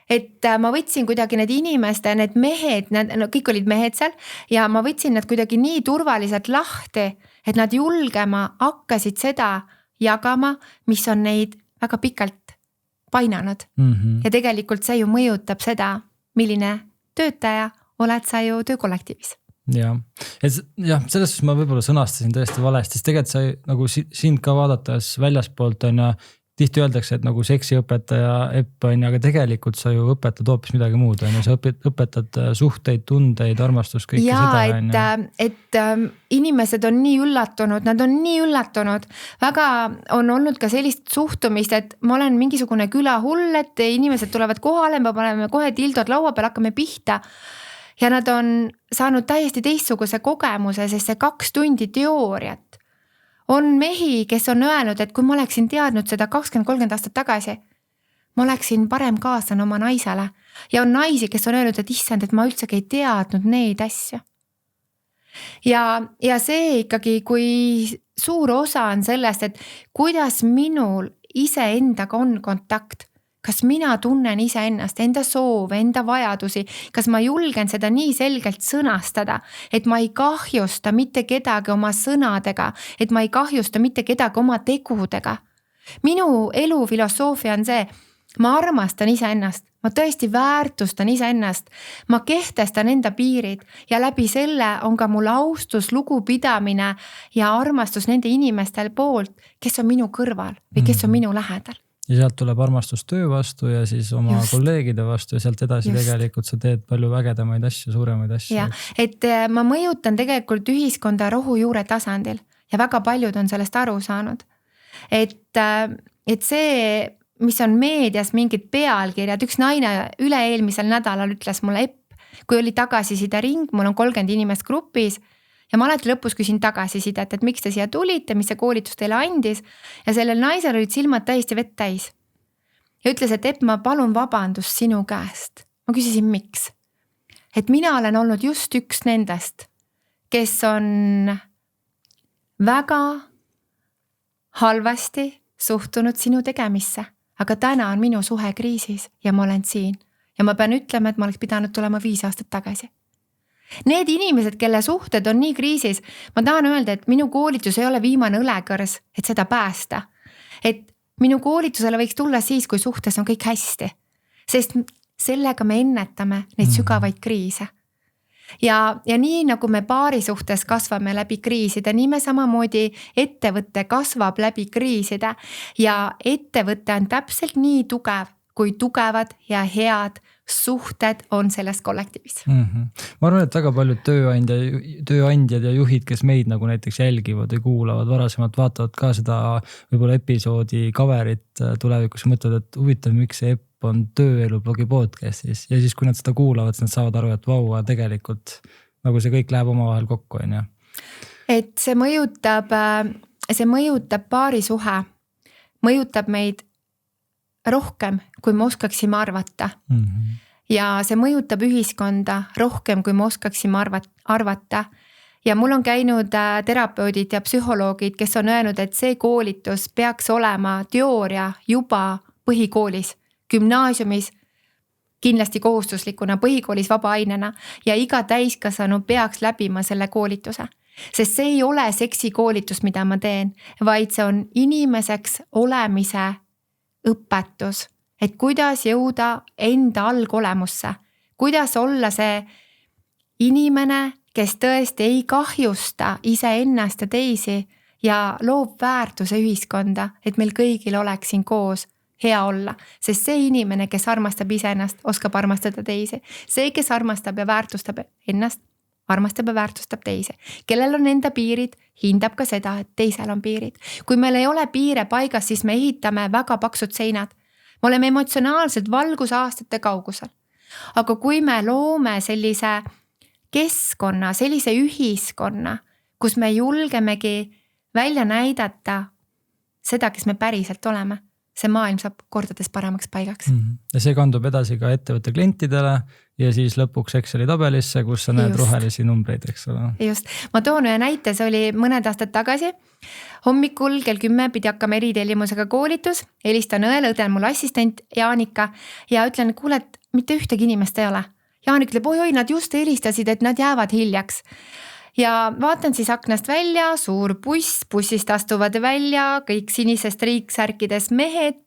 Et ma võtsin kuidagi need inimeste, need mehed, kõik olid mehed seal ja ma võtsin nad kuidagi nii turvaliselt lahti, et nad julgema hakkasid seda jagama, mis on neid väga pikalt painanud. Ja tegelikult see ju mõjutab seda, milline töötaja oled sa ju töökollektiivis. Ja selles ma võib-olla sõnastasin tõesti valesti, sest tegelikult sa nagu sind ka vaadates väljaspoolt on ja tihti öeldakse, et nagu seksiõpetaja epp on, aga tegelikult sa ju õpetad hoopis midagi muud. Sa õpetad suhteid, tundeid, armastust, kõike seda. Et inimesed on nii üllatunud, nad on nii üllatunud. Väga on olnud ka sellist suhtumist, et ma olen mingisugune külahull, et inimesed tulevad kohale, me paneme kohe tildod laua peal, hakkame pihta. ja nad on saanud täiesti teistsuguse kogemuse, sest see 2 tundi teooriat. On mehi, kes on öelnud, et kui ma oleksin teadnud seda 20-30 aastat tagasi, ma oleksin parem kaaslane oma naisele. Ja on naisi, kes on öelnud, et issand, et ma üldsegi ei teadnud neid asju. Ja see ikkagi, kui suur osa on sellest, et kuidas minul iseendaga on kontakt, kas mina tunnen iseennast, enda soove, enda vajadusi, kas ma julgen seda nii selgelt sõnastada, et ma ei kahjusta mitte kedagi oma sõnadega, et ma ei kahjusta mitte kedagi oma tegudega. Minu elufilosoofia on see, ma armastan iseennast, ma tõesti väärtustan iseennast, ma kehtestan enda piirid ja läbi selle on ka mul austus, lugupidamine ja armastus nende inimestel poolt, kes on minu kõrval või kes on minu lähedal. Ja sealt tuleb armastus töö vastu ja siis oma kolleegide vastu ja sealt edasi tegelikult sa teed palju vägedamaid asju, suuremaid asju. Ja, et ma mõjutan tegelikult ühiskonda rohujuure tasandil ja väga paljud on sellest aru saanud. Et see, mis on meedias mingid pealkirjad, üks naine üle-eelmisel nädalal ütles mulle, kui oli tagasiside ring, mul on 30 inimest grupis ja ma alati lõpus küsin tagasisidet, et miks te siia tulite, mis see koolitus teile andis ja sellel naisel olid silmad täiesti vett täis. Ja ütles, et ma palun vabandust sinu käest. Ma küsisin, miks? Et mina olen olnud just üks nendest, kes on väga halvasti suhtunud sinu tegemisse. Aga täna on minu suhe kriisis ja ma olen siin. Ja ma pean ütlema, et ma oleks pidanud tulema 5 aastat tagasi. Need inimesed, kelle suhted on nii kriisis, ma tahan öelda, et minu koolitus ei ole viimane õlekõrs, et seda päästa. Et minu koolitusele võiks tulla siis, kui suhtes on kõik hästi. Sest sellega me ennetame neid sügavaid kriise. Ja nii nagu me paari suhtes kasvame läbi kriiside, nii me samamoodi ettevõte kasvab läbi kriiside ja ettevõte on täpselt nii tugev, kui tugevad ja head suhted on selles kollektiivis. Ma arvan, et väga paljud tööandjad ja juhid, kes meid nagu näiteks jälgivad või kuulavad varasemalt, vaatavad ka seda võib-olla episoodi coverit tulevikus ja mõtlevad, et huvitav, miks see on tööelu blogi podcastis ja siis kui nad seda kuulavad, siis nad saavad aru, et vau, tegelikult nagu see kõik läheb omavahel kokku. Et see mõjutab paari suhe, mõjutab meid rohkem, kui me oskaksime arvata. Ja see mõjutab ühiskonda rohkem, kui me oskaksime arvata. Ja mul on käinud terapeudid ja psühholoogid, kes on öelnud, et see koolitus peaks olema teooria juba põhikoolis, gümnaasiumis, kindlasti kohustuslikuna, põhikoolis vaba ainena ja iga täiskasvanu peaks läbima selle koolituse. Sest see ei ole seksikoolitus, mida ma teen, vaid see on inimeseks olemise õpetus, et kuidas jõuda enda algolemusse, kuidas olla see inimene, kes tõesti ei kahjusta iseennast ja teisi ja loob väärtuse ühiskonda, et meil kõigil oleks siin koos hea olla, sest see inimene, kes armastab iseennast, oskab armastada teisi. See, kes armastab ja väärtustab ennast, armastab ja väärtustab teisi. Kellel on enda piirid, hindab ka seda, et teisel on piirid. Kui meil ei ole piire paigas, siis me ehitame väga paksud seinad. Me oleme emotsionaalselt valgusaastate kaugusel. Aga kui me loome sellise keskkonna, sellise ühiskonna, kus me julgemegi välja näidata seda, kes me päriselt oleme, see maailm saab kordades paremaks paigaks. Ja see kandub edasi ka ettevõtte klientidele ja siis lõpuks Exceli tabelisse, kus sa näed rohelisi numbreid, eks ole. Just. Ma toon ühe näite, see oli mõned aastad tagasi. Hommikul kell 10 pidi hakkama eritellimusega koolitus. Helistan õele, õde on mul assistent Jaanika ja ütlen, kuule, et mitte ühtegi inimest ei ole. Jaanik ütleb, oi, nad just helistasid, et nad jäävad hiljaks. Ja vaatan siis aknast välja, suur buss, bussist astuvad välja, kõik sinisest riiksärkides mehed,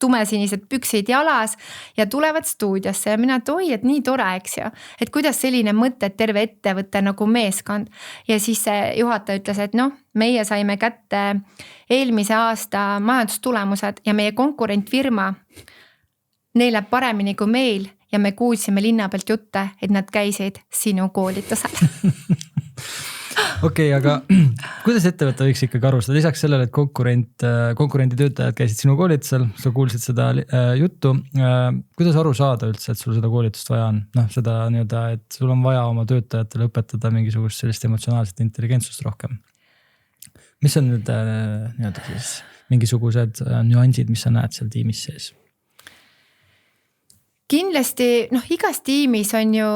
tumesinised püksid jalas ja tulevad stuudiosse ja mina, et oi, et nii tore, eks ju. Et kuidas selline mõte, et terve ettevõte nagu meeskond. Ja siis see juhataja ütles, et meie saime kätte eelmise aasta majandustulemused ja meie konkurentfirma, neil läheb paremini kui meil ja me kuulsime linna pealt jutte, et nad käisid sinu koolitusel. Okei, aga kuidas ettevõte võiks ikkagi arvustada, lisaks sellele, et konkurendi töötajad käisid sinu koolitusel, sa kuulsid seda juttu, kuidas aru saada üldse, et sul seda koolitust vaja on? Noh, seda nii-öelda, et sul on vaja oma töötajatele õpetada mingisugust sellist emotsionaalset intelligentsust rohkem. Mis on nüüd nii-öelda siis mingisugused nüansid, mis sa näed seal tiimis sees? Kindlasti, igas tiimis on ju,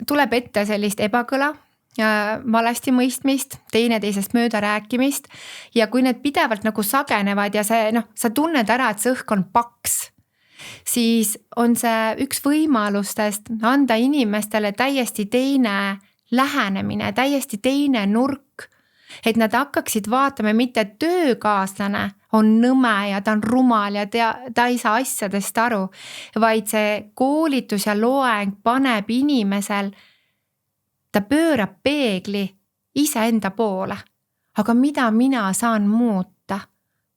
tuleb ette sellist ebakõla, valesti mõistmist, teineteisest mööda rääkimist ja kui need pidevalt nagu sagenevad ja see, sa tunned ära, et see õhk on paks, siis on see üks võimalustest anda inimestele täiesti teine lähenemine, täiesti teine nurk, et nad hakkaksid vaatama mitte töökaaslane on nõme ja ta on rumal ja ta ei saa asjadest aru, vaid see koolitus ja loeng paneb inimesel, ta pöörab peegli iseenda poole. Aga mida mina saan muuta?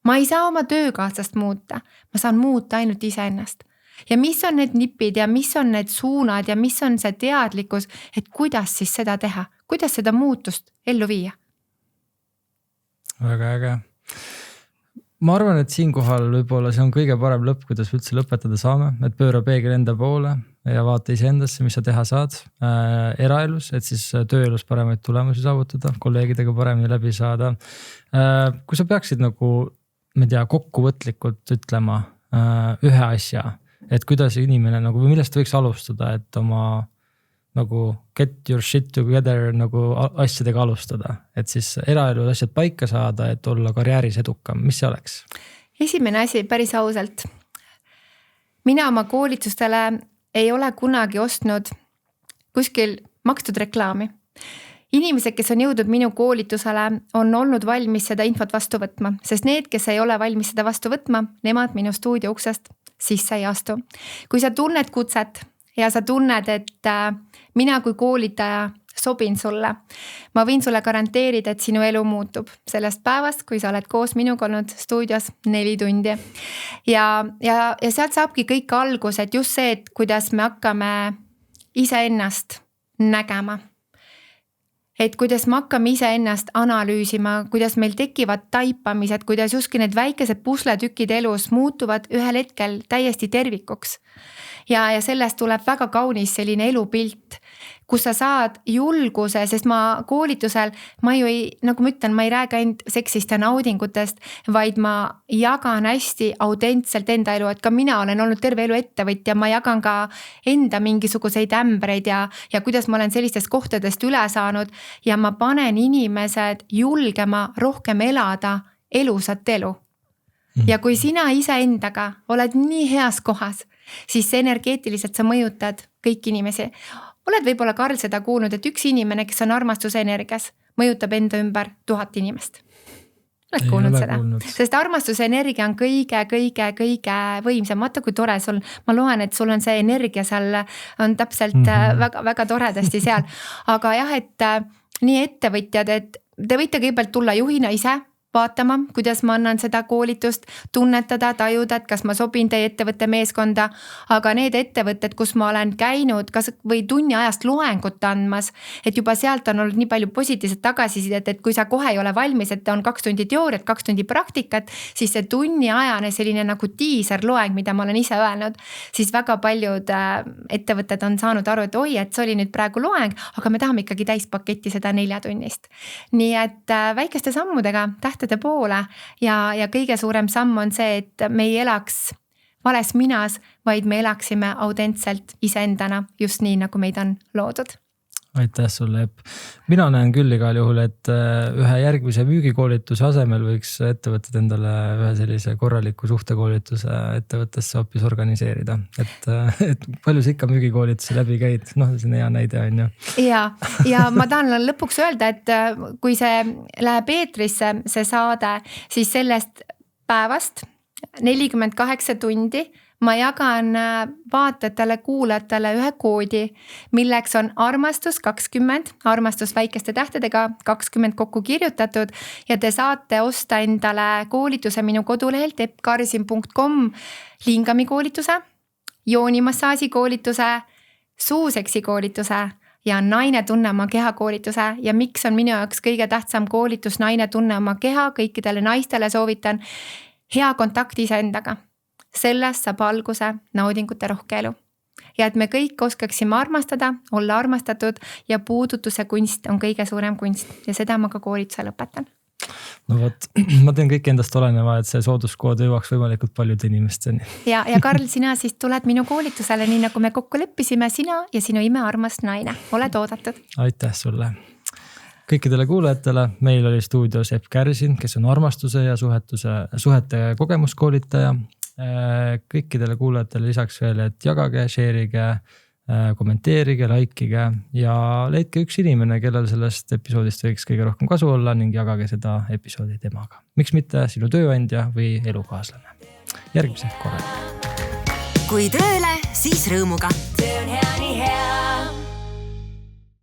Ma ei saa oma töökaaslast muuta, ma saan muuta ainult iseennast. Ja mis on need nipid ja mis on need suunad ja mis on see teadlikkus, et kuidas siis seda teha, kuidas seda muutust ellu viia? Väga äge. Ma arvan, et siinkohal võib-olla see on kõige parem lõpp, kuidas üldse lõpetada saame, et pööra peegel enda poole ja vaata iseendasse, mis sa teha saad eraelus, et siis tööelus paremaid tulemusi saavutada, kolleegidega paremini läbi saada. Kui sa peaksid nagu, ma ei tea, kokkuvõtlikult ütlema ühe asja, et kuidas inimene nagu, või millest võiks alustada, et oma nagu get your shit together nagu asjadega alustada, et siis eraelus asjad paika saada, et olla karjääris edukam. Mis see oleks? Esimene asi, päris ausalt. Mina oma koolitustele ei ole kunagi ostnud kuskil makstud reklaami. Inimesed, kes on jõudnud minu koolitusele, on olnud valmis seda infot vastu võtma, sest need, kes ei ole valmis seda vastu võtma, nemad minu stuudio uksest sisse ei astu. Kui sa tunned kutset ja sa tunned, et mina kui koolitaja sobin sulle, ma võin sulle garanteerida, et sinu elu muutub sellest päevast, kui sa oled koos minuga olnud stuudios 4 tundi. Ja sealt saabki kõik algus, et just see, et kuidas me hakkame iseennast nägema. Et kuidas me hakkame iseennast analüüsima, kuidas meil tekivad taipamised, kuidas justkui need väikesed pusletükid elus muutuvad ühel hetkel täiesti tervikuks. Ja sellest tuleb väga kaunis selline elupilt, kus sa saad julguse, sest ma koolitusel, ma ju ei, nagu ma ütlen, ma ei räägi ainult seksist ja naudingutest, vaid ma jagan hästi autentselt enda elu, et ka mina olen olnud terve elu ettevõtja, ma jagan ka enda mingisuguseid ämbreid ja kuidas ma olen sellistest kohtadest üle saanud ja ma panen inimesed julgema rohkem elada elusat elu. Ja kui sina iseendaga oled nii heas kohas, siis energeetiliselt sa mõjutad kõiki inimesi. Oled võib-olla, Karl, seda kuulnud, et üks inimene, kes on armastusenergias, mõjutab enda ümber 1000 inimest. Oled kuulnud seda? Sest armastusenergia on kõige võimsam. Vaata, kui tore sul, ma loen, et sul on see energia seal on täpselt väga, väga toredasti seal. Aga jah, et nii ettevõtjad, et te võite kõigepealt tulla juhina ise vaatama, kuidas ma annan seda koolitust, tunnetada, tajuda, et kas ma sobin teie ettevõtte meeskonda, aga need ettevõtted, kus ma olen käinud või tunni ajast loengut andmas, et juba sealt on olnud nii palju positiivset tagasisidet, et kui sa kohe ei ole valmis, et on 2 tundi teooriat, 2 tundi praktikat, siis see tunniajane selline nagu teaser loeng, mida ma olen ise öelnud, siis väga paljud ettevõtted on saanud aru, et oi, et see oli nüüd praegu loeng, aga me tahame ikkagi täispaketti seda 4 tunnist. Nii et väikeste sammudega poole ja kõige suurem samm on see, et me ei elaks vales minas, vaid me elaksime autentselt iseendana, just nii, nagu meid on loodud. Aitäh sulle, Epp. Mina näen küll igal juhul, et ühe järgmise müügikoolituse asemel võiks ettevõtted endale ühe sellise korraliku suhtekoolituse ettevõttesse hoopis organiseerida. Et palju sa ikka müügikoolituse läbi käid? See on hea näide on ju. Ja ma tahan lõpuks öelda, et kui see läheb eetrisse, see saade, siis sellest päevast 48 tundi ma jagan vaatajatele, kuulajatele ühe koodi, milleks on armastus 20, armastus väikeste tähtedega 20 kokku kirjutatud ja te saate osta endale koolituse minu kodulehelt eppkarsin.com lingami koolituse, joonimassaaži koolituse, suuseksi koolituse, ja naine tunne oma kehakoolituse ja miks on minu jaoks kõige tähtsam koolitus naine tunne oma keha, kõikidele naistele soovitan hea kontakt iseendaga. Sellest saab alguse naudingute rohke elu. Ja et me kõik oskaksime armastada, olla armastatud ja puudutuse kunst on kõige suurem kunst ja seda ma ka koolitusel õpetan. No võt, ma teen kõik endast oleneva, et see sooduskood jõuaks võimalikult paljude inimesteni. Ja Karl, sina siis tuled minu koolitusele, nii nagu me kokku leppisime, sina ja sinu imearmas naine. Oled oodatud. Aitäh sulle. Kõikidele kuulajatele, meil oli stuudios Epp Kärsin, kes on armastuse ja suhete kogemuskoolitaja. Kõikidele kuulajatele lisaks veel, et jagage, share'ige, kommenteerige, likeige ja leidke üks inimene, kellel sellest episoodist võiks kõige rohkem kasu olla ning jagage seda episoodi temaga. Miks mitte sinu tööandja või elukaaslane. Järgmise korral. Kui tööle, siis rõõmuga. Töö on hea.